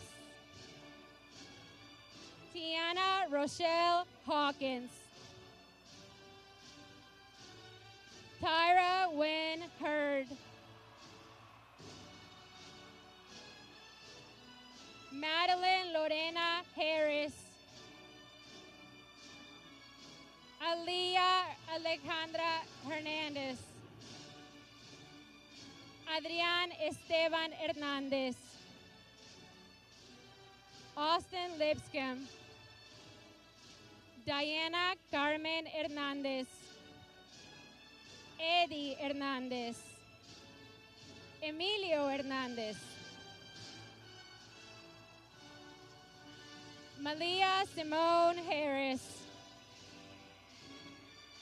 Tiana Rochelle Hawkins. Tyra Wynn Hurd. Madeline Lorena Harris. Aliyah Alejandra Hernandez. Adrián Esteban Hernandez. Austin Lipscomb. Diana Carmen Hernandez. Eddie Hernandez. Emilio Hernandez. Malia Simone Harris.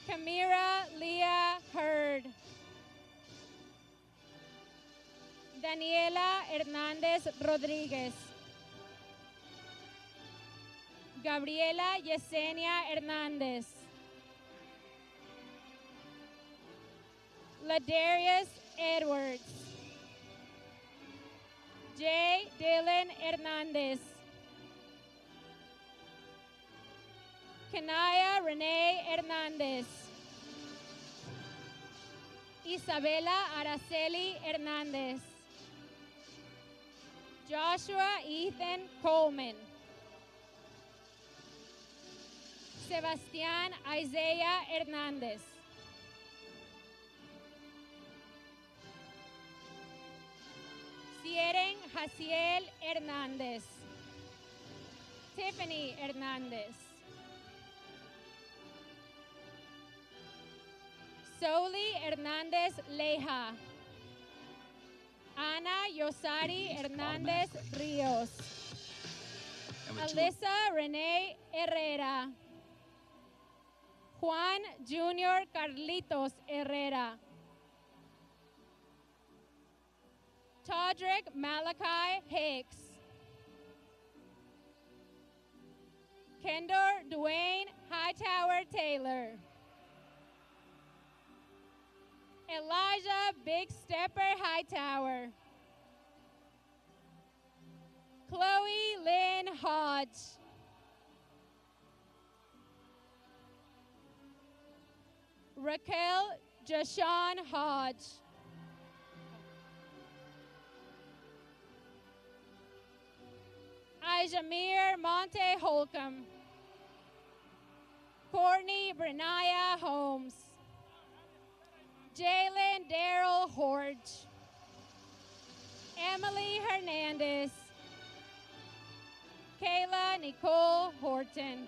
Kamira Leah Hurd. Daniela Hernandez Rodríguez. Gabriela Yesenia Hernández. Ladarius Edwards. J. Dylan Hernandez. Kanaya Renee Hernandez. Isabela Araceli Hernandez. Joshua Ethan Coleman. Sebastián Isaiah Hernandez. Sieren Jaciel Hernandez. Tiffany Hernandez. Soli Hernandez Leja. Ana Yosari Hernandez Rios. Alyssa Renee Herrera. Juan Junior Carlitos Herrera. Todrick Malachi Hicks. Kendor Dwayne Hightower Taylor. Elijah Big Stepper Hightower. Chloe Lynn Hodge. Raquel Jashawn Hodge. Ijamir Monte Holcomb. Courtney Brenaya Holmes. Jalen Darrell Horge. Emily Hernandez. Kayla Nicole Horton.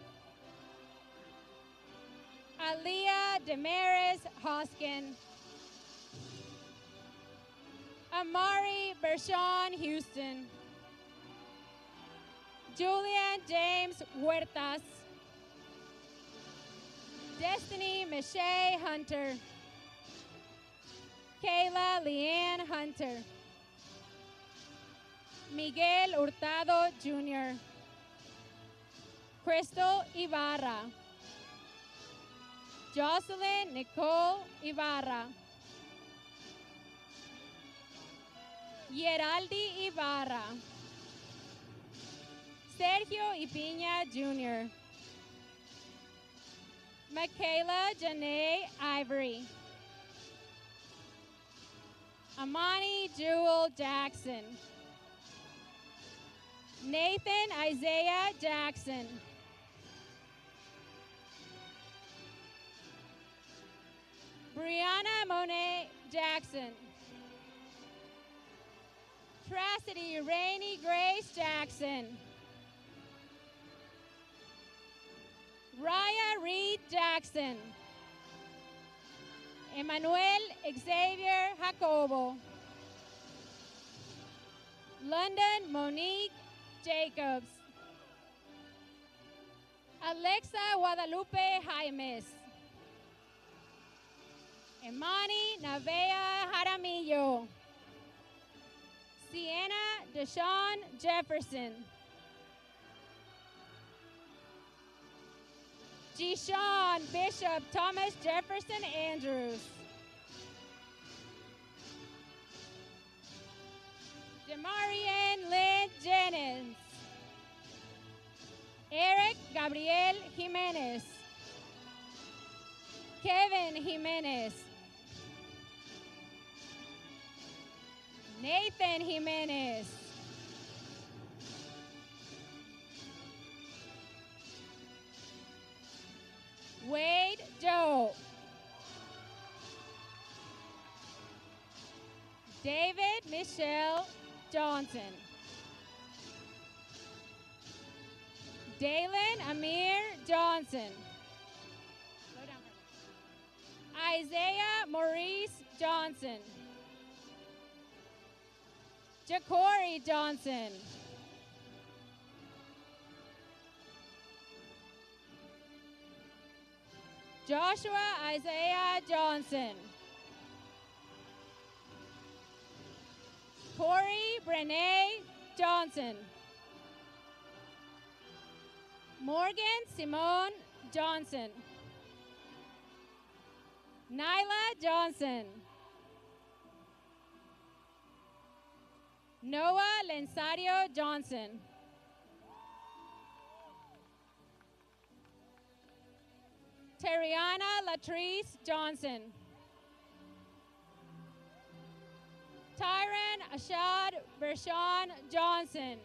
Aaliyah Damaris Hoskin. Amari Bershawn Houston. Julian James Huertas. Destiny Michelle Hunter. Kayla Leanne Hunter. Miguel Hurtado Jr. Crystal Ibarra. Jocelyn Nicole Ibarra. Yeraldi Ibarra. Sergio Ipiña Jr. Michaela Janae Ivory. Amani Jewel Jackson. Nathan Isaiah Jackson. Brianna Monet Jackson. Tracity Rainey Grace Jackson. Raya Reed Jackson. Emmanuel Xavier Jacobo. London Monique Jacobs. Alexa Guadalupe Jaimes. Imani Navea Jaramillo. Sienna Deshawn Jefferson. Gishawn Bishop Thomas Jefferson Andrews. Demarian Lynn Jennings. Eric Gabriel Jimenez. Kevin Jimenez. Nathan Jimenez. Wade Joe. David Michelle Johnson. Dalen Amir Johnson. Isaiah Maurice Johnson. Ja'Cory Johnson. Joshua Isaiah Johnson. Corey Brene Johnson. Morgan Simone Johnson. Nyla Johnson. Noah Lensario Johnson. Terriana Latrice Johnson. Tyron Ashad Bershawn Johnson.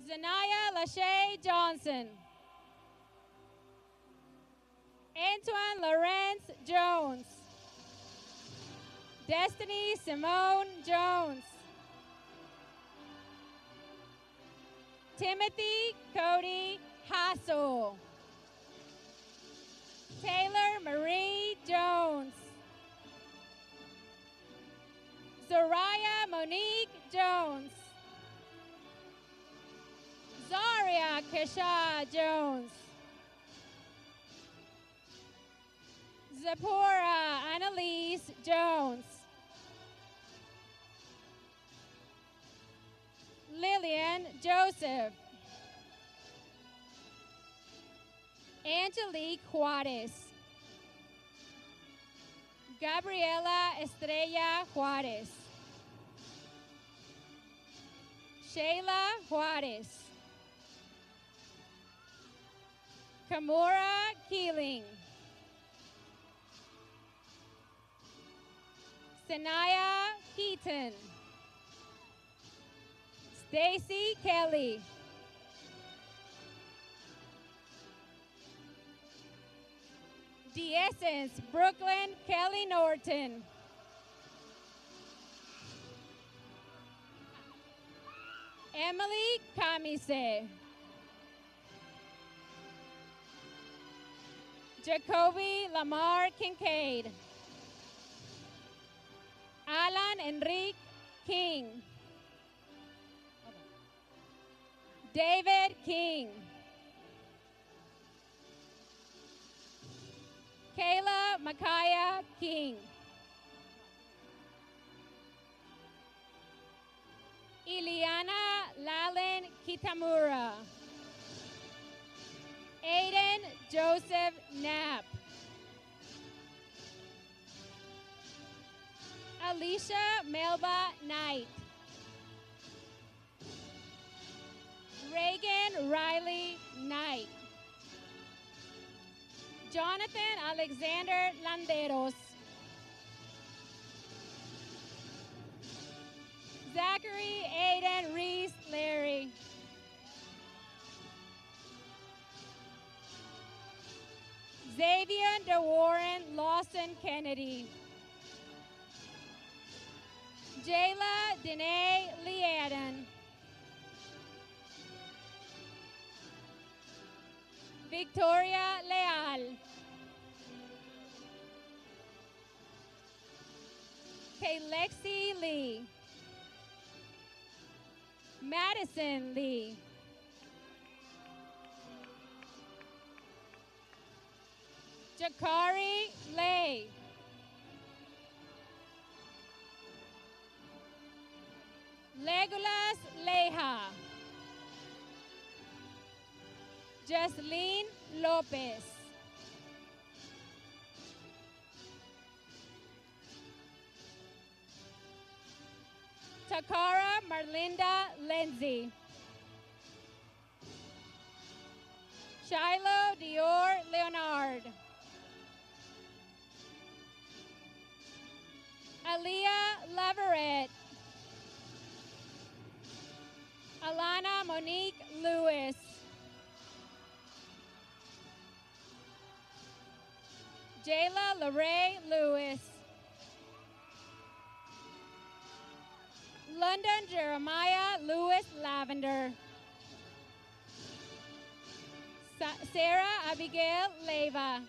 Zanaya Lachey Johnson. Antoine Lawrence Jones. Destiny Simone Jones. Timothy Cody Hassel. Taylor Marie Jones. Zoraya Monique Jones. Zaria Kesha Jones. Zipporah Annalise Jones. Lillian Joseph. Angelique Juarez. Gabriela Estrella Juarez. Shayla Juarez. Kamora Keeling. Sanaya Keaton. Stacy Kelly. D'Essence Brooklyn Kelly Norton. Emily Camise. Jacoby Lamar Kincaid. Alan Enrique King. David King. Kayla Makaya King. Iliana Lalin Kitamura. Aiden Joseph Knapp. Alicia Melba Knight. Reagan Riley Knight. Jonathan Alexander Landeros. Zachary Aiden Reese Larry. Xavier DeWarren Lawson Kennedy. Jayla Dene Leaden. Victoria Leal. Kaylexi Lee. Madison Lee. Jakari Lay. Legolas Leja. Jasleen Lopez. Takara Marlinda Lindsay. Shiloh Dior Leonard. Aaliyah Leverett. Alana Monique Lewis. Jayla Larae Lewis. London Jeremiah Lewis Lavender. Sarah Abigail Leva.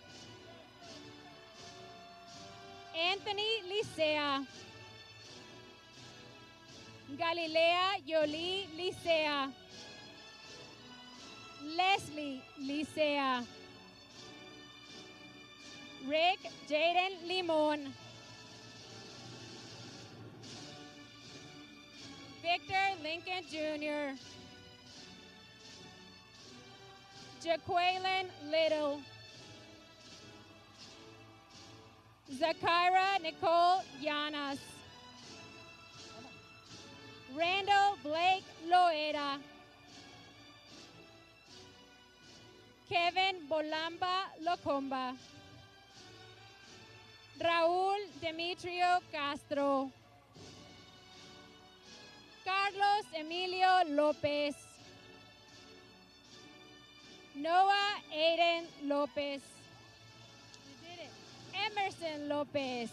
Anthony Licea. Galilea Yoli Licea. Leslie Licea. Rick Jaden Limon. Victor Lincoln Jr. Jaqueline Little. Zakira Nicole Llanas. Randall Blake Loera. Kevin Bolamba Locomba. Raúl Demetrio Castro. Carlos Emilio Lopez. Noah Aiden Lopez. You did it. Emerson Lopez.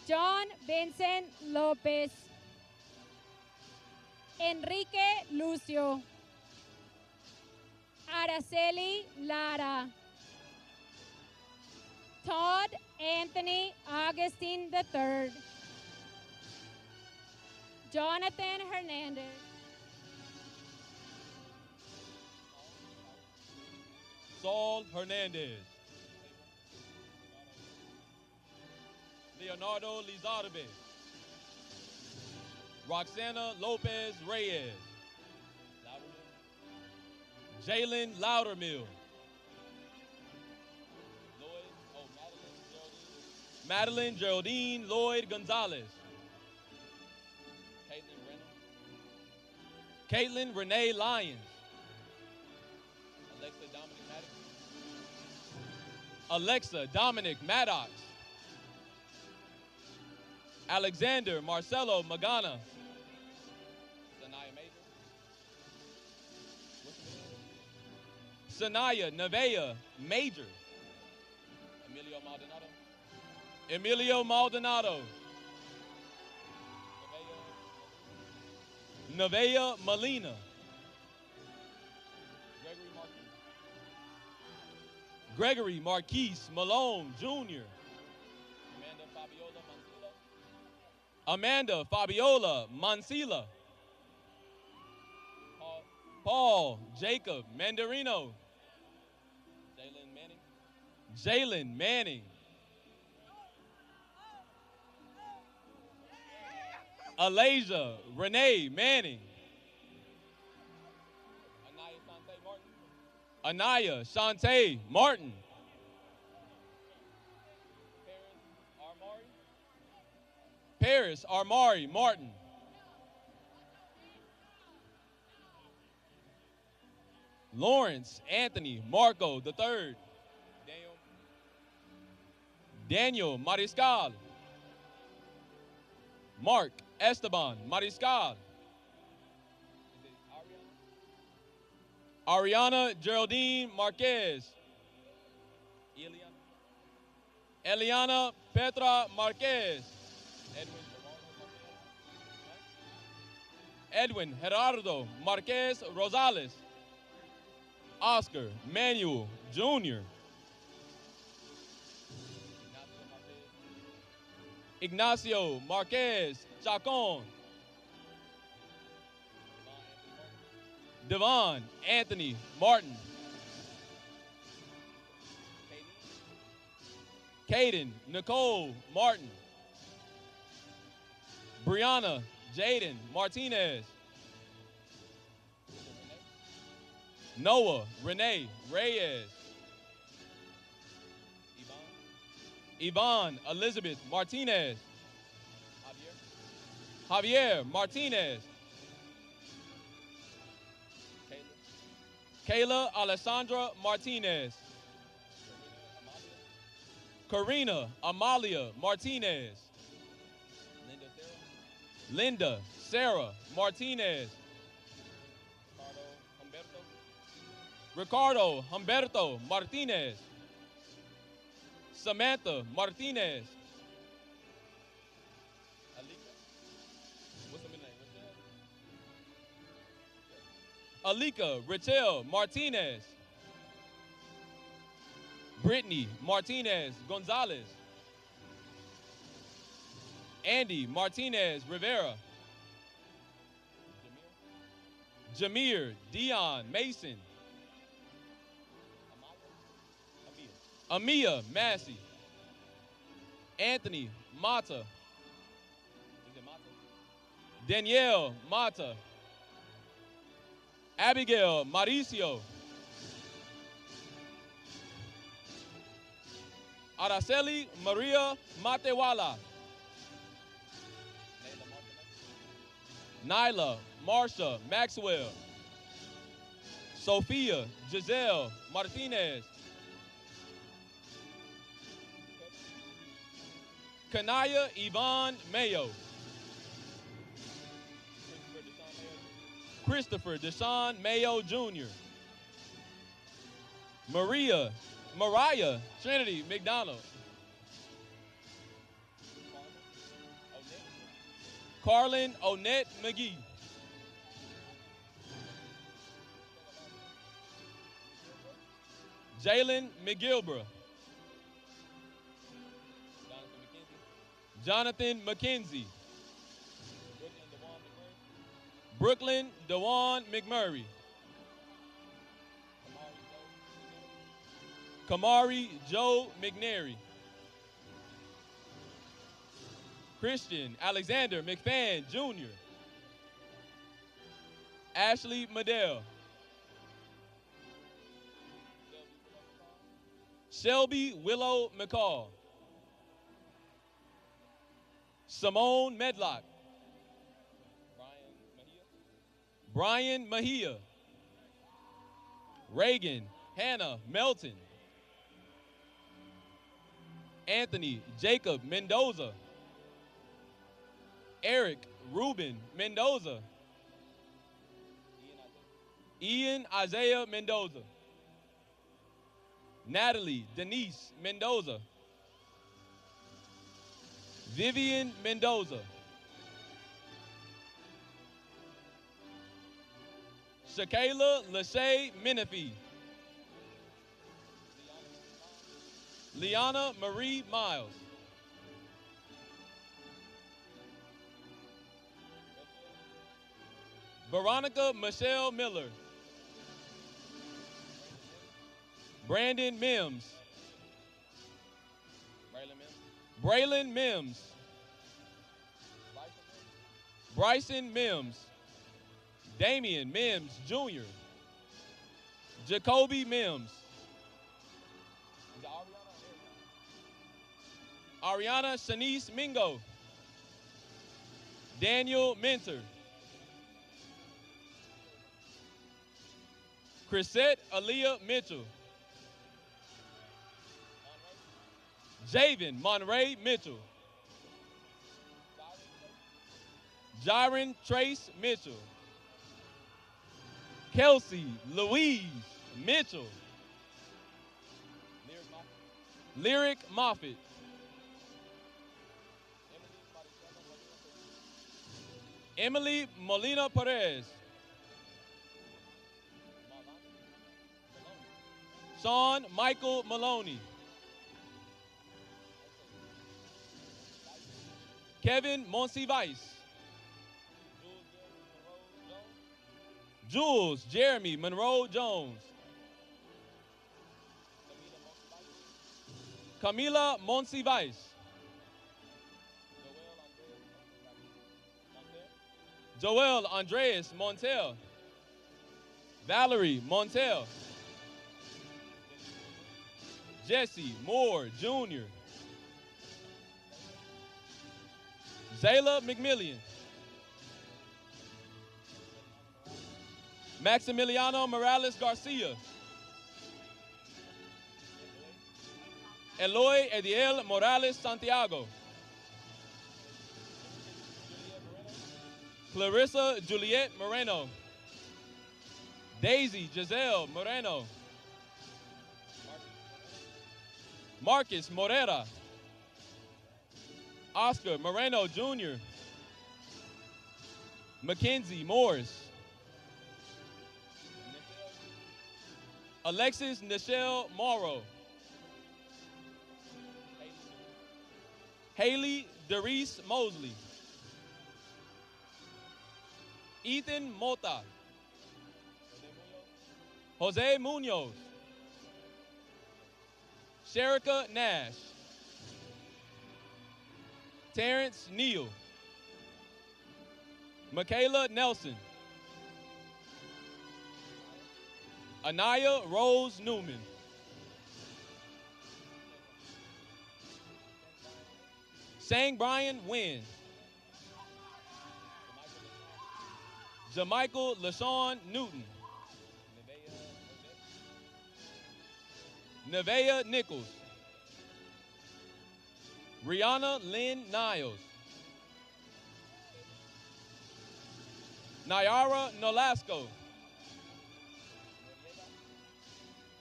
John Vincent Lopez. Enrique Lucio. Araceli Lara. Todd Anthony Augustine III. Jonathan Hernandez. Saul Hernandez. Leonardo Lizarbe. Roxana Lopez Reyes. Jalen Loudermill. Madeline Geraldine Lloyd Gonzalez. Caitlin Renee Lyons. Alexa Dominic Maddox. Alexander Marcelo Magana. Sanaya Nevea Major. Emilio Maldonado. Nevea Molina. Gregory Marquise Malone Jr. Amanda Fabiola Mancila. Paul Jacob Mandarino. Jalen Manning. Alasia Renee Manning. Anaya Shante Martin. Paris Armari Martin. Lawrence Anthony Marco III. Daniel Mariscal. Mark Esteban Mariscal. Ariana Geraldine Marquez. Eliana Petra Marquez. Edwin Gerardo Marquez Rosales. Oscar Manuel Jr. Ignacio Marquez Chacon. Devon Anthony Martin. Caden Nicole Martin. Brianna Jaden Martinez. Noah Renee Reyes. Yvonne Elizabeth Martinez. Javier Martinez. Kayla Alessandra Martinez. Karina Amalia Martinez. Linda Sarah Martinez. Ricardo Humberto Martinez. Samantha Martinez. Alika Richelle Martinez. Brittany Martinez Gonzalez. Andy Martinez Rivera. Jameer Dion Mason. Amia Massey. Anthony Mata. Danielle Mata. Abigail Mauricio. Araceli Maria Matewala. Nyla Marsha Maxwell. Sophia Giselle Martinez. Kanaya Yvonne Mayo. Christopher Deshaun Mayo Jr. Mariah Trinity McDonald. Carlin Onette McGee. Jalen McGilbra. Jonathan McKenzie. Brooklyn DeWan McMurray. Kamari Joe McNary. Christian Alexander McFadden Jr. Ashley Medell. Shelby Willow McCall. Simone Medlock. Brian Mejia. Reagan Hannah Melton. Anthony Jacob Mendoza. Eric Ruben Mendoza. Ian Isaiah Mendoza. Natalie Denise Mendoza. Vivian Mendoza. Shakayla Lachey Menifee. Liana Marie Miles. Veronica Michelle Miller. Brandon Mims. Braylon Mims. Bryson Mims. Damian Mims Jr. Jacoby Mims. Ariana Shanice Mingo. Daniel Mentor. Chrisette Aaliyah Mitchell. Javen Monray Mitchell. Jaron Trace Mitchell. Kelsey Louise Mitchell. Lyric Moffitt. Emily Molina Perez. Sean Michael Maloney. Kevin Monsivice. Jules Jeremy Monroe Jones. Camila Monsivice. Joel Andreas Montel. Valerie Montel. Jesse Moore Jr. Zayla McMillian. Maximiliano Morales Garcia. Eloy Ediel Morales Santiago. Clarissa Juliet Moreno. Daisy Giselle Moreno. Marcus Morera. Oscar Moreno Jr. Mackenzie Morris. Alexis Nichelle Morrow. Haley Derice Mosley. Ethan Mota. Jose Munoz. Sherika Nash. Terrence Neal. Michaela Nelson. Anaya Rose Newman. Sang Brian Wynn. Jamichael LaShawn Newton. Nevaeh Nichols. Rihanna Lynn Niles. Nayara Nolasco.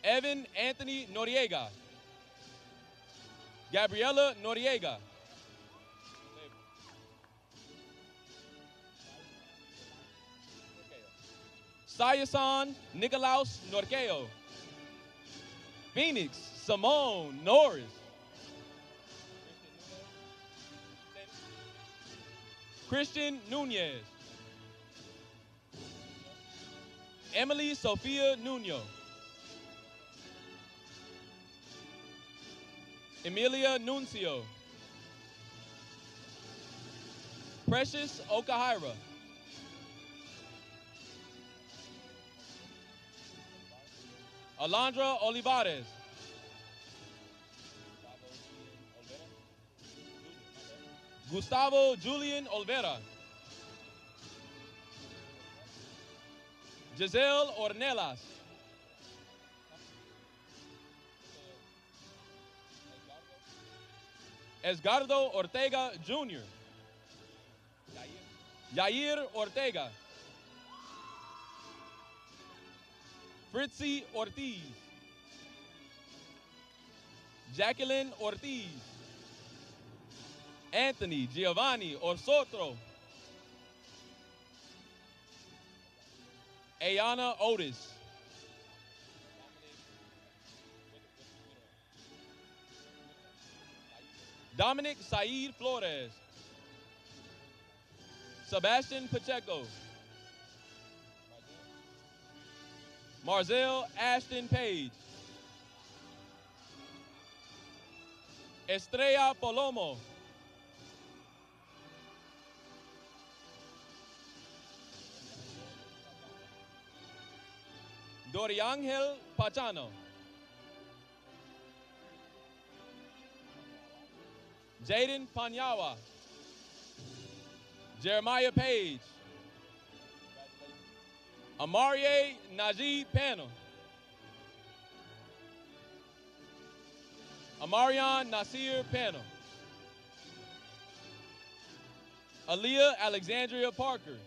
Evan Anthony Noriega. Gabriela Noriega. Sayasan Nicolaus Norqueo. Phoenix Simone Norris. Christian Nunez. Emily Sofia Nuno. Emilia Nuncio. Precious Okahira. Alondra Olivares. Gustavo Julian Olvera. Giselle Ornelas. Esgardo Ortega Jr. Yair Ortega. Fritzy Ortiz. Jacqueline Ortiz. Anthony Giovanni Orsotro. Ayana Otis. Dominic Said Flores. Sebastian Pacheco. Marzel Ashton Page. Estrella Palomo. Doriangel Pachano. Jaden Panyawa. Jeremiah Page. Amarie Najee Pano. Amarion Nasir Pano. Aaliyah Alexandria Parker.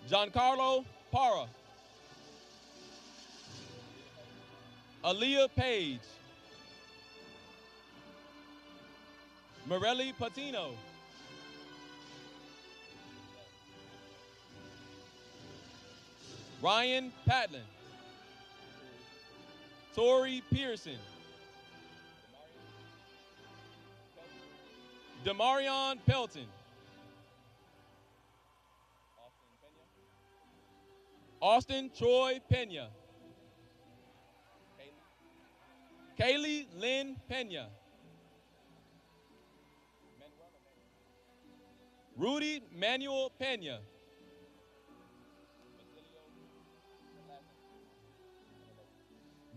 Giancarlo Parra. Aaliyah Page. Morelli Patino. Ryan Patlin. Tori Pearson. Demarion Pelton. Austin Troy Pena. Kaylee Lynn Pena. Rudy Manuel Pena.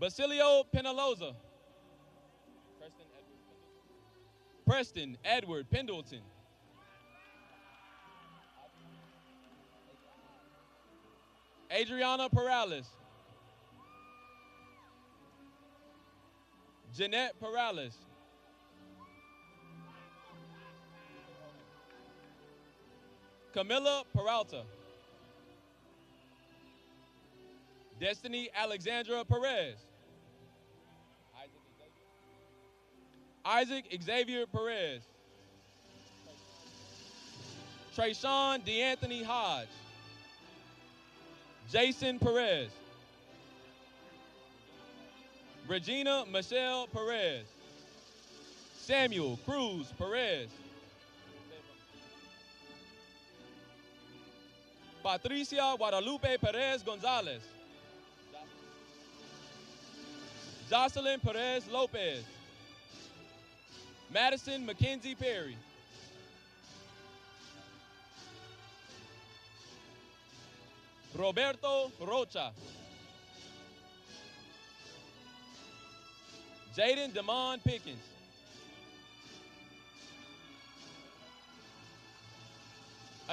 Basilio Penaloza. Preston Edward Pendleton. Adriana Perales. Jeanette Perales. Camilla Peralta. Destiny Alexandra Perez. Isaac Xavier Perez. Trayshawn DeAnthony Hodge. Jason Perez. Regina Michelle Perez. Samuel Cruz Perez. Patricia Guadalupe Perez Gonzalez. Jocelyn Perez Lopez. Madison Mackenzie Perry. Roberto Rocha. Jaden Demond Pickens.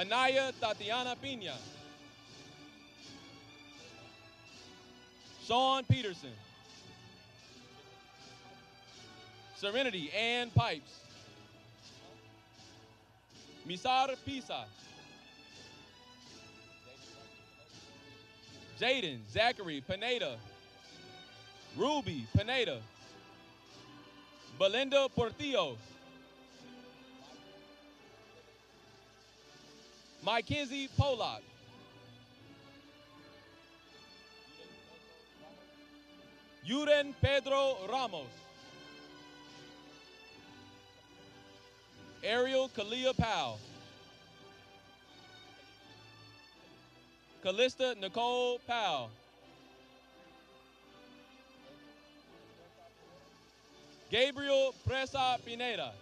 Anaya Tatiana Pina. Sean Peterson. Serenity Ann Pipes. Misar Pisa. Jaden Zachary Pineda. Ruby Pineda. Belinda Portillo. Mackenzie Polak. Yuren Pedro Ramos. Ariel Kalia Powell. Callista Nicole Powell. Gabriel Presa Pineda.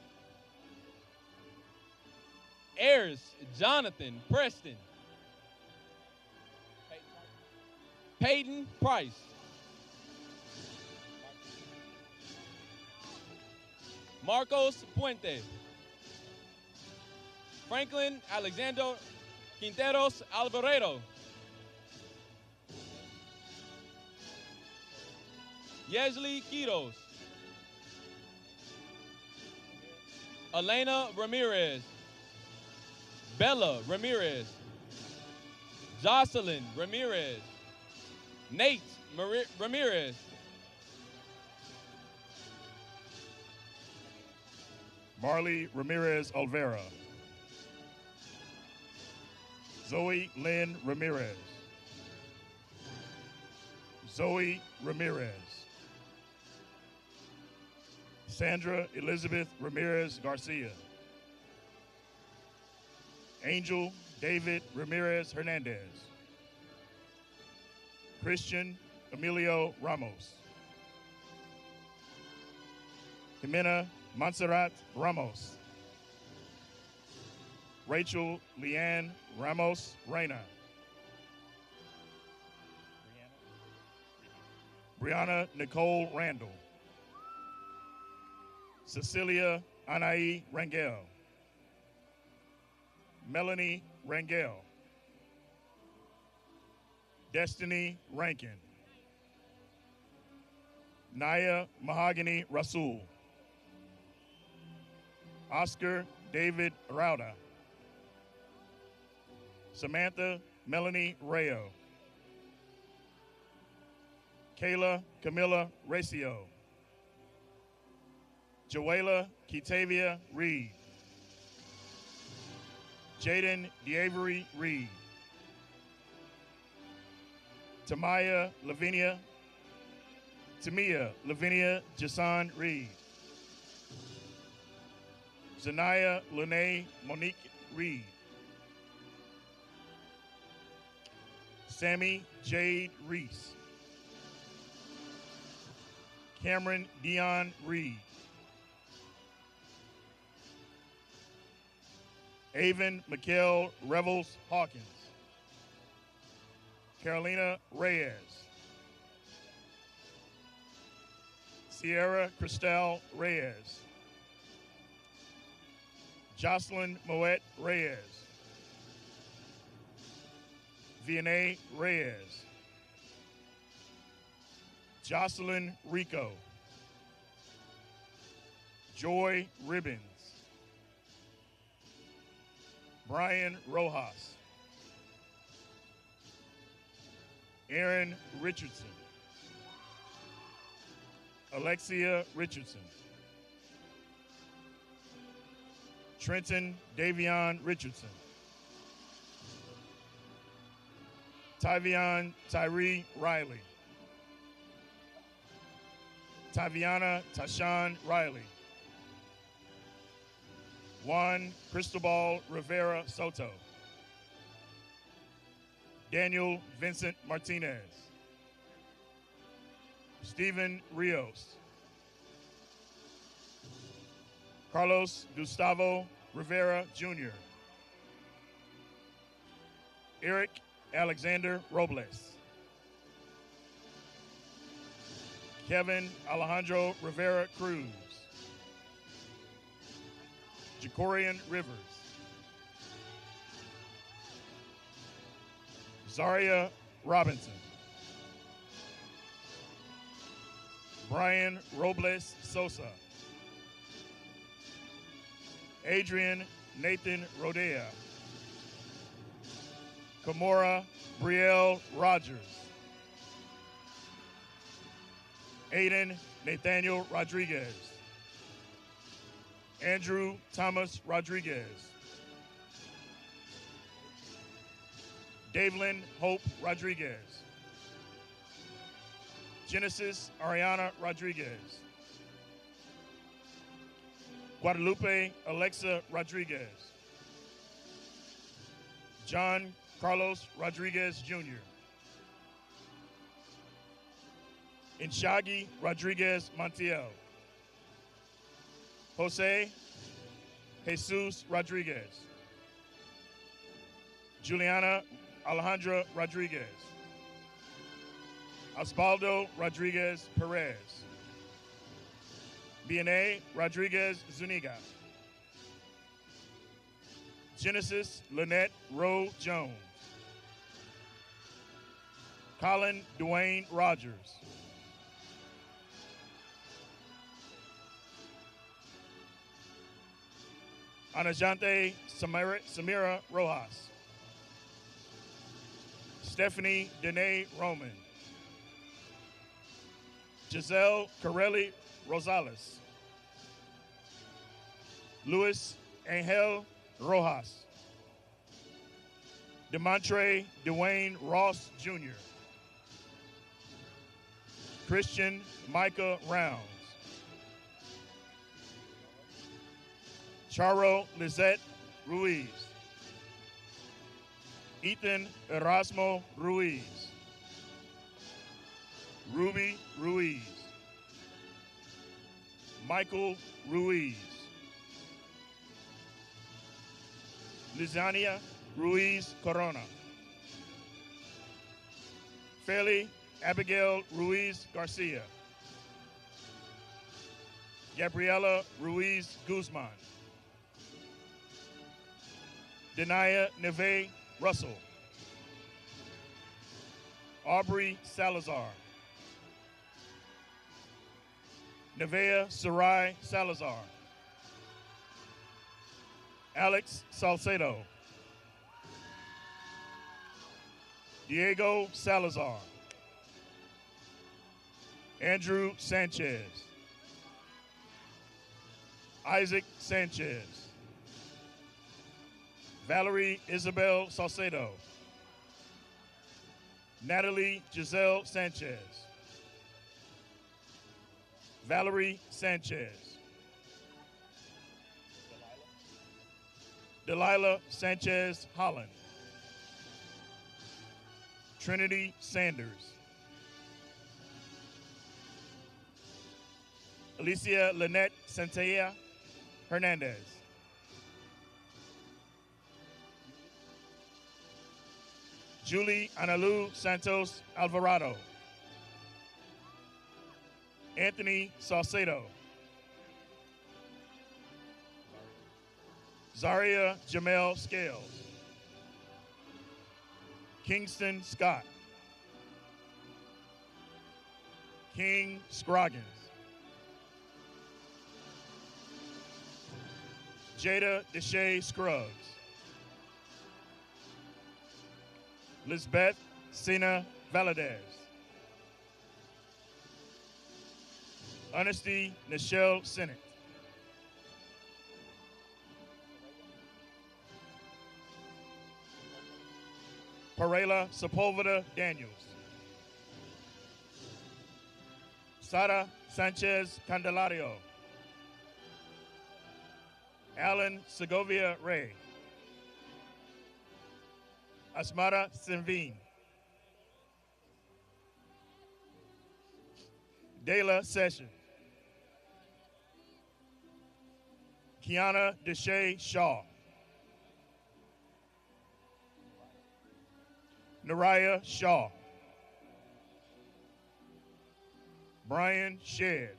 Ayers Jonathan Preston. Peyton Price. Marcos Puente. Franklin Alexander Quinteros Alvarado. Yesley Quiros. Elena Ramirez. Bella Ramirez. Jocelyn Ramirez. Nate Ramirez. Marley Ramirez Olvera. Zoe Lynn Ramirez. Zoe Ramirez. Sandra Elizabeth Ramirez Garcia. Angel David Ramirez Hernandez. Christian Emilio Ramos. Jimena Montserrat Ramos. Rachel Leanne Ramos Reyna. Brianna Nicole Randall. Cecilia Anai Rangel. Melanie Rangel. Destiny Rankin. Naya Mahogany Rasul. Oscar David Rauda. Samantha Melanie Rayo. Kayla Camilla Recio. Joella Ketavia Reed. Jaden DeAvery Reed. Tamia Lavinia Jason Reed. Zanaya Lene Monique Reed. Sammy Jade Reese. Cameron Dion Reed. Avon Mikkel Revels Hawkins. Carolina Reyes. Sierra Cristal Reyes. Jocelyn Moet Reyes. Vianney Reyes. Jocelyn Rico. Joy Ribbons. Brian Rojas. Aaron Richardson. Alexia Richardson. Trenton Davion Richardson. Tyvion Tyree Riley. Taviana Tashawn Riley. Juan Cristobal Rivera Soto. Daniel Vincent Martinez. Stephen Rios. Carlos Gustavo Rivera Jr. Eric Alexander Robles. Kevin Alejandro Rivera Cruz. Jacorian Rivers. Zaria Robinson. Brian Robles Sosa. Adrian Nathan Rodea. Kamora Brielle Rogers. Aiden Nathaniel Rodriguez. Andrew Thomas Rodriguez. Davelyn Hope Rodriguez. Genesis Ariana Rodriguez. Guadalupe Alexa Rodriguez. John Carlos Rodriguez Jr. Inshagi Rodriguez Montiel. Jose Jesus Rodriguez. Juliana Alejandra Rodriguez. Osvaldo Rodriguez Perez. Biene Rodriguez Zuniga. Genesis Lynette Rowe Jones. Colin Dwayne Rogers. Anajante Samira Rojas. Stephanie Dene Roman. Giselle Corelli Rosales. Luis Angel Rojas. Demontre Dwayne Ross Jr. Christian Micah Rounds. Charo Lizette Ruiz. Ethan Erasmo Ruiz. Ruby Ruiz. Michael Ruiz. Lizania Ruiz Corona. Fairly Abigail Ruiz Garcia. Gabriela Ruiz Guzman. Denaya Neve Russell. Aubrey Salazar. Nevea Sarai Salazar. Alex Salcedo. Diego Salazar. Andrew Sanchez. Isaac Sanchez. Valerie Isabel Salcedo. Natalie Giselle Sanchez. Valerie Sanchez. Delilah Sanchez Holland. Trinity Sanders. Alicia Lynette Santea Hernandez. Julie Analu Santos Alvarado. Anthony Salcedo. Zaria Jamel Scales. Kingston Scott. King Scroggins. Jada Deshae Scruggs. Lisbeth Sina Valadez. Honesty Nichelle Sennett. Parela Sepulveda Daniels. Sara Sanchez Candelario. Alan Segovia Ray. Asmara Sinveen. Dayla Session. Kiana Deshae Shaw. Naraya Shaw. Brian Shedd.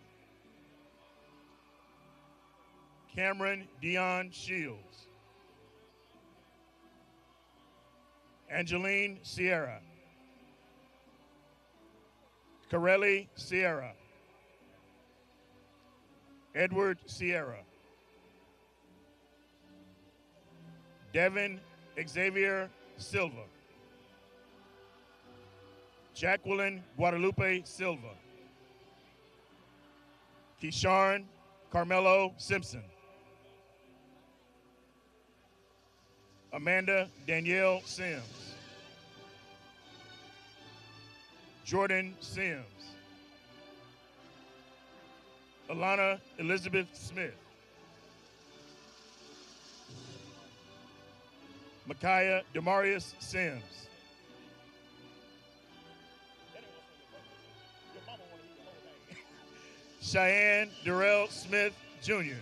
Cameron Dion Shields. Angeline Sierra. Corelli Sierra. Edward Sierra. Devin Xavier Silva. Jacqueline Guadalupe Silva. Keyshawn Carmelo Simpson. Amanda Danielle Sims. Jordan Sims. Alana Elizabeth Smith. Micaiah Demarius Sims. Cheyenne Darrell Smith Jr.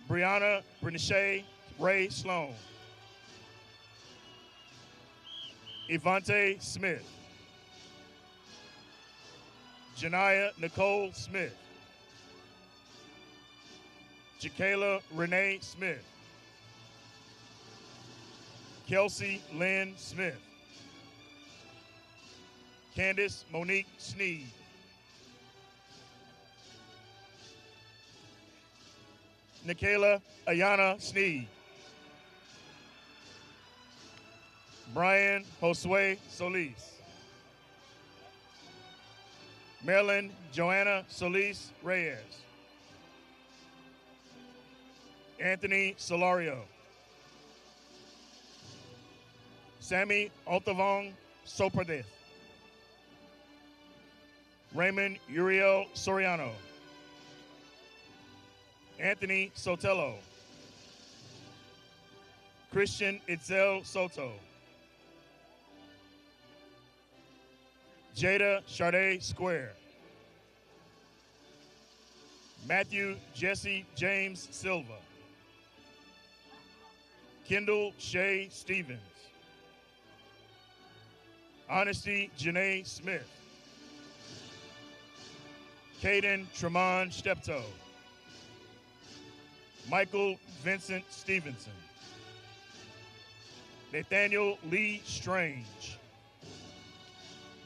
Brianna Bernice Ray Sloan. Evante Smith. Janiyah Nicole Smith. Jakayla Renee Smith. Kelsey Lynn Smith. Candace Monique Sneed. Nikayla Ayana Sneed. Brian Josue Solis. Marilyn Joanna Solis Reyes. Anthony Solario. Sammy Altavong Soperdez. Raymond Uriel Soriano. Anthony Sotelo. Christian Itzel Soto. Jada Sade Square. Matthew Jesse James Silva. Kendall Shay Stevens. Honesty Janae Smith. Caden Tremont Steptoe. Michael Vincent Stevenson. Nathaniel Lee Strange.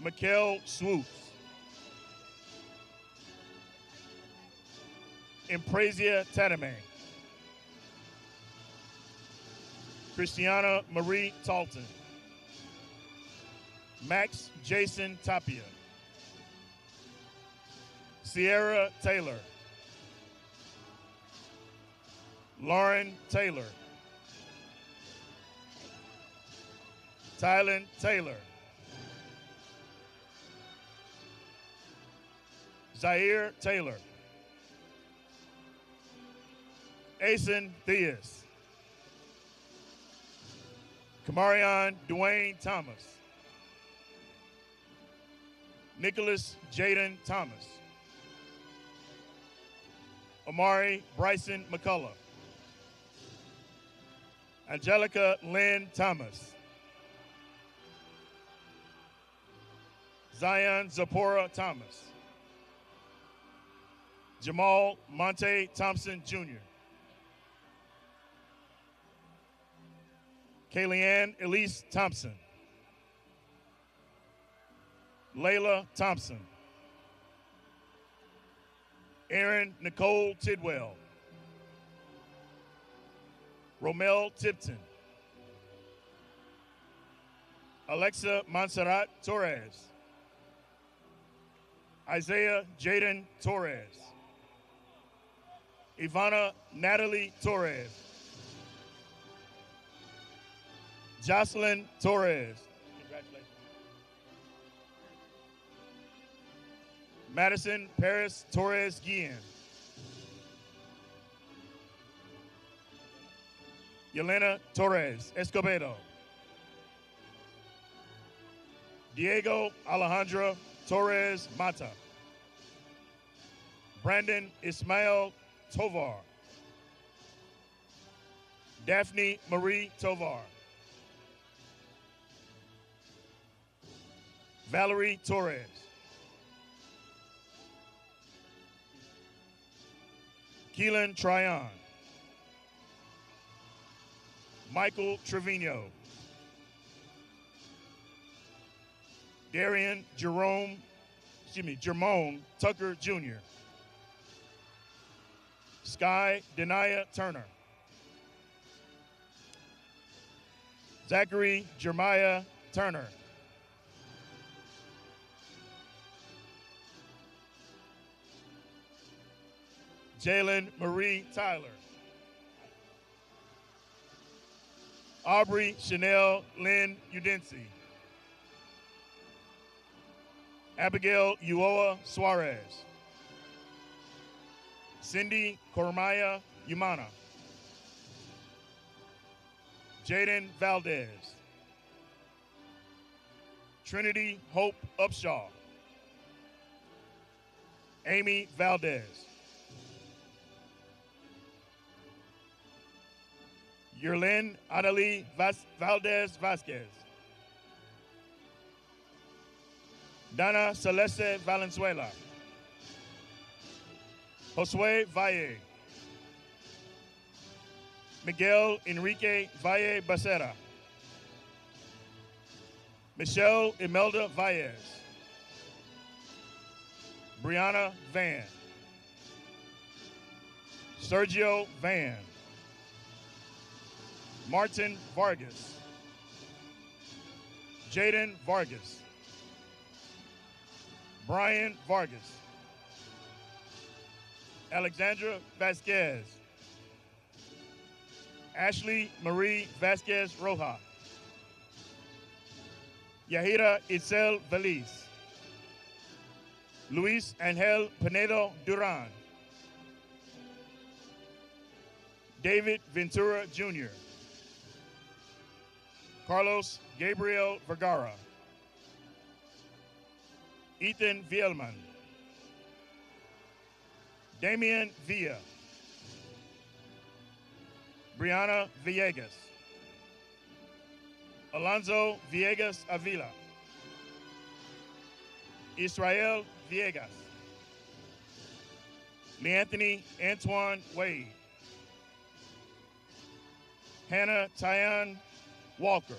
Mikkel Swoops. Imprazia Tadame. Christiana Marie Talton. Max Jason Tapia. Sierra Taylor. Lauren Taylor. Tylen Taylor. Zaire Taylor. Asen Theus. Kamarion Dwayne Thomas. Nicholas Jaden Thomas. Amari Bryson McCullough. Angelica Lynn Thomas. Zion Zipporah Thomas. Jamal Monte Thompson Jr. Kayleann Elise Thompson. Layla Thompson. Erin Nicole Tidwell. Romel Tipton. Alexa Montserrat Torres. Isaiah Jaden Torres. Ivana Natalie Torres. Jocelyn Torres. Congratulations. Madison Paris Torres Guillen. Yelena Torres Escobedo. Diego Alejandro Torres Mata. Brandon Ismail Tovar. Daphne Marie Tovar. Valerie Torres. Keelan Tryon. Michael Trevino. Jermone Tucker Jr. Sky Denia Turner. Zachary Jeremiah Turner. Jalen Marie Tyler. Aubrey Chanel Lynn Udensi. Abigail Uoa Suarez. Cindy Koromaya Umana. Jaden Valdez. Trinity Hope Upshaw. Amy Valdez. Yerlin Adeli Valdez Vasquez. Dana Celeste Valenzuela. Josue Valle. Miguel Enrique Valle Becerra. Michelle Imelda Valles. Brianna Van. Sergio Van. Martin Vargas. Jaden Vargas. Brian Vargas. Alexandra Vasquez. Ashley Marie Vasquez Roja. Yahira Itzel Veliz. Luis Angel Pinedo Duran. David Ventura Jr. Carlos Gabriel Vergara. Ethan Vielman. Damian Villa. Brianna Villegas. Alonzo Villegas Avila. Israel Villegas. Leanthony Antoine Wade. Hannah Tyan Walker.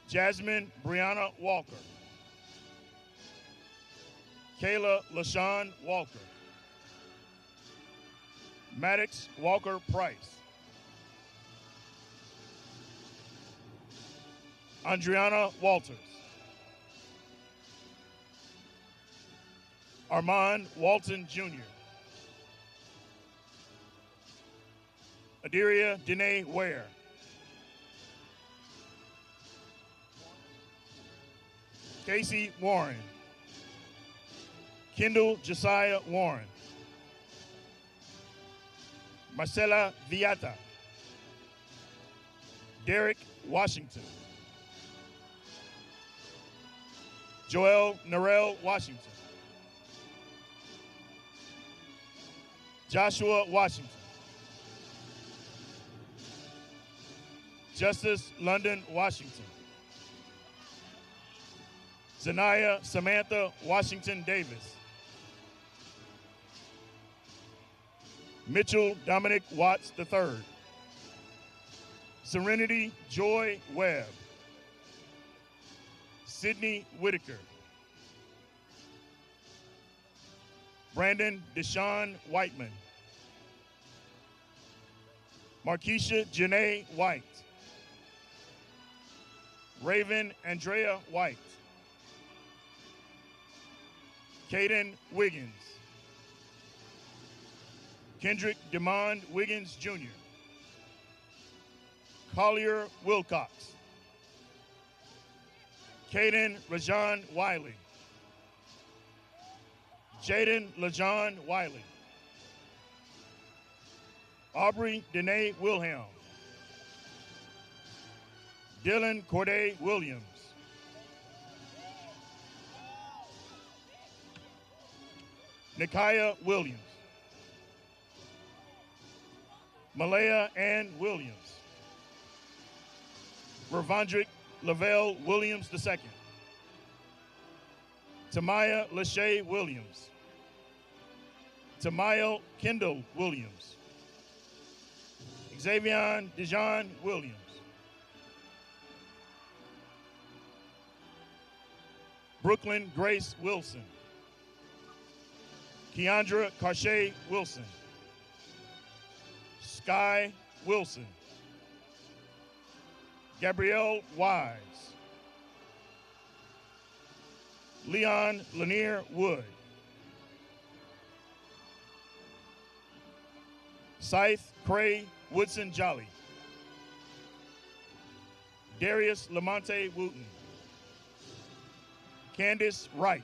Jasmine Brianna Walker. Kayla LaShawn Walker. Maddox Walker Price. Andriana Walters. Armand Walton Jr. Adiria Dene Ware. Casey Warren. Kendall Josiah Warren. Marcela Villata. Derek Washington. Joel Narell Washington. Joshua Washington. Justice London Washington. Zanaya Samantha Washington Davis. Mitchell Dominic Watts III. Serenity Joy Webb. Sydney Whitaker. Brandon Deshaun Whiteman. Markeisha Janae White. Raven Andrea White. Caden Wiggins. Kendrick DeMond Wiggins Jr. Collier Wilcox. Caden Rajon Wiley. Jaden LaJohn Wiley. Aubrey Danae Wilhelm. Dylan Corday Williams. Nikaya Williams. Malaya Ann Williams. Ravondrick Lavelle Williams II. Tamaya Lachey Williams. Tamayo Kendall Williams. Xavion Dijon Williams. Brooklyn Grace Wilson. Keandra Carche Wilson. Sky Wilson. Gabrielle Wise. Leon Lanier Wood. Scythe Cray Woodson Jolly. Darius Lamonte Wooten. Candace Wright.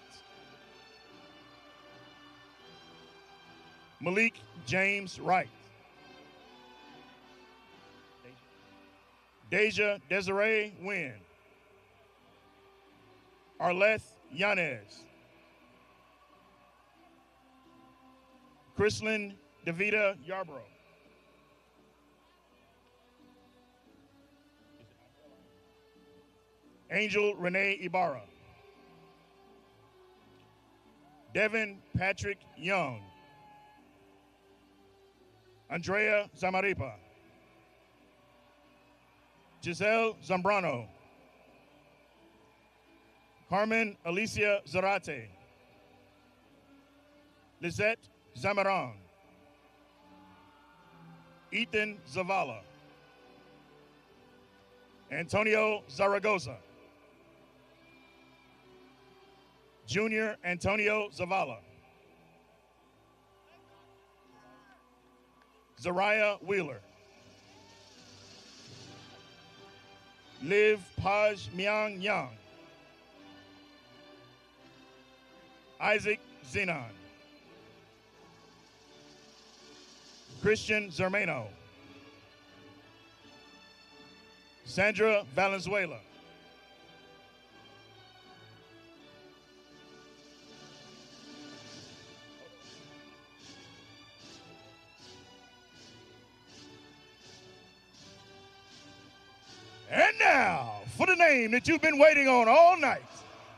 Malik James Wright. Deja Desiree Wynn. Arleth Yanez. Chrislyn Davida Yarbrough. Angel Renee Ibarra. Devin Patrick Young. Andrea Zamaripa. Giselle Zambrano. Carmen Alicia Zarate. Lizette Zamaran. Ethan Zavala. Antonio Zaragoza. Junior Antonio Zavala. Zariah Wheeler. Liv Paj Myang Yang. Isaac Zenon. Christian Zermano. Sandra Valenzuela. And now, for the name that you've been waiting on all night,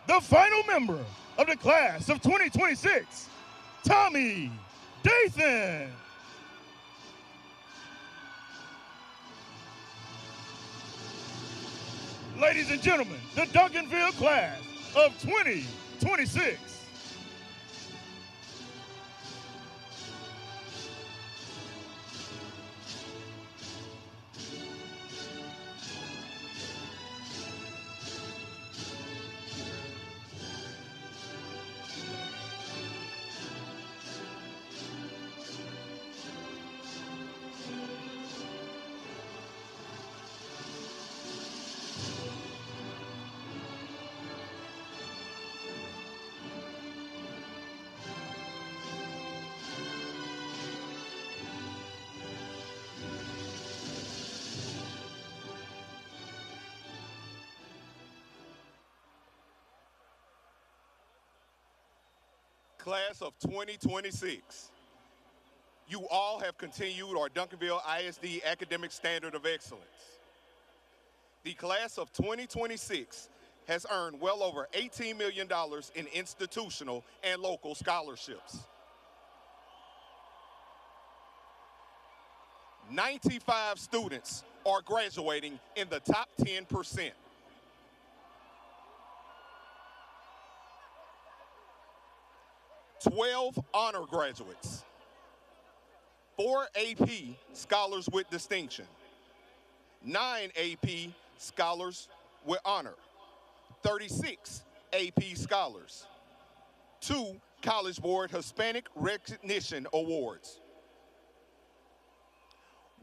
the final member of the class of 2026, Tommy Dathan. Ladies and gentlemen, the Duncanville class of 2026. Class of 2026, you all have continued our Duncanville ISD academic standard of excellence. The class of 2026 has earned well over $18 million in institutional and local scholarships. 95 students are graduating in the top 10%. 12 honor graduates, 4 AP scholars with distinction, 9 AP scholars with honor, 36 AP scholars, 2 College Board Hispanic Recognition Awards,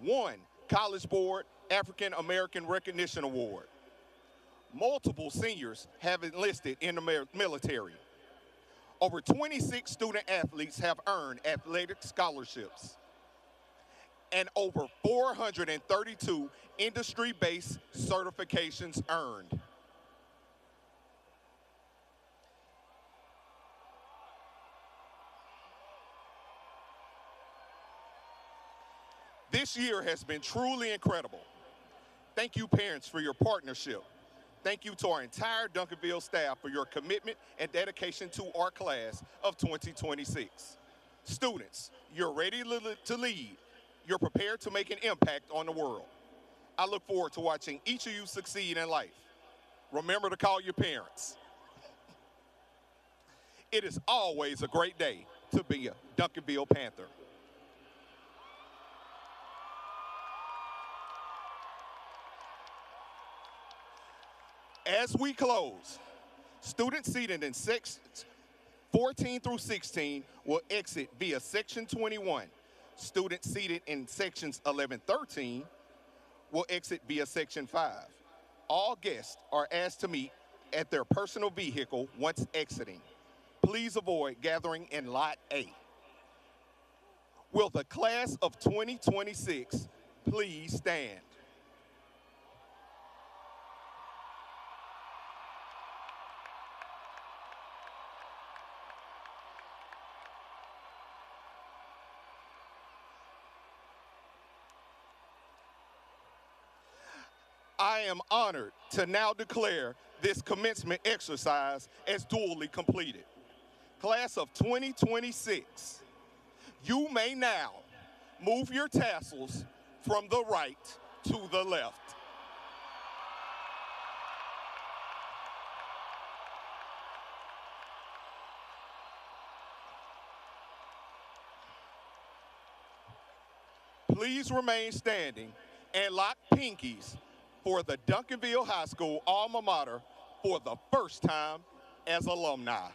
1 College Board African American Recognition Award. Multiple seniors have enlisted in the military. Over 26 student athletes have earned athletic scholarships, and over 432 industry-based certifications earned. This year has been truly incredible. Thank you, parents, for your partnership. Thank you to our entire Duncanville staff for your commitment and dedication to our class of 2026. Students, you're ready to lead. You're prepared to make an impact on the world. I look forward to watching each of you succeed in life. Remember to call your parents. It is always a great day to be a Duncanville Panther. As we close, students seated in sections 14 through 16 will exit via section 21. Students seated in sections 11-13 will exit via section 5. All guests are asked to meet at their personal vehicle once exiting. Please avoid gathering in Lot A. Will the class of 2026 please stand? I am honored to now declare this commencement exercise as duly completed. Class of 2026, you may now move your tassels from the right to the left. Please remain standing and lock pinkies for the Duncanville High School alma mater for the first time as alumni.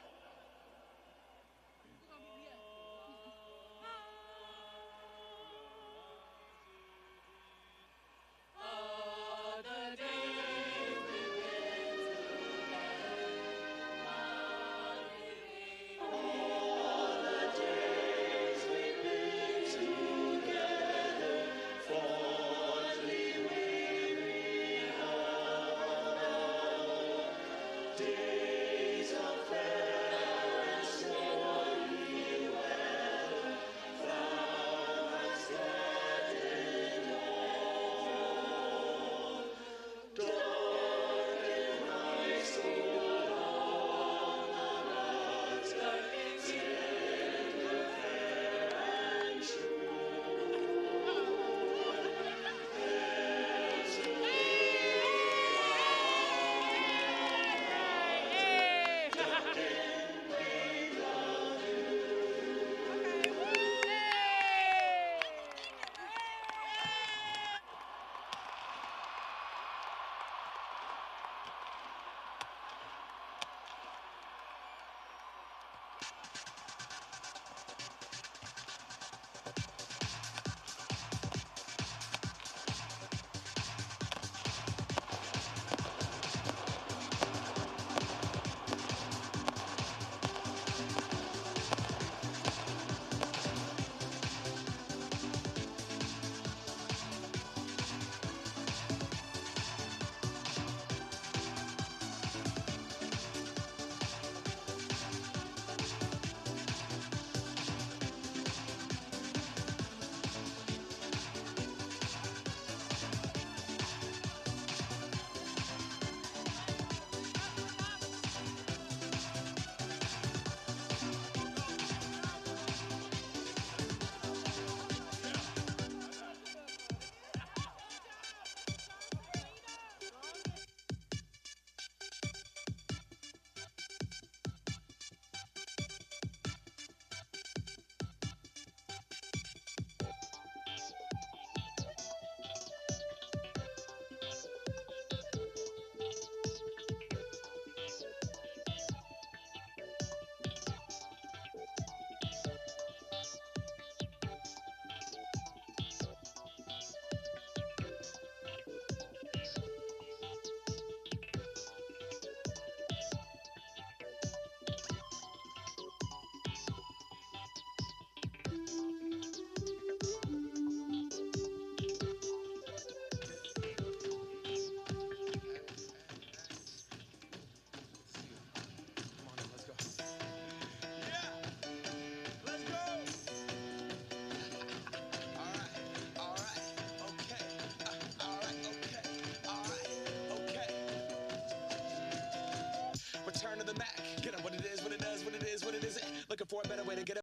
Return to the Mac. Get up what it is, what it does, what it is, what it isn't. Looking for a better way to get up.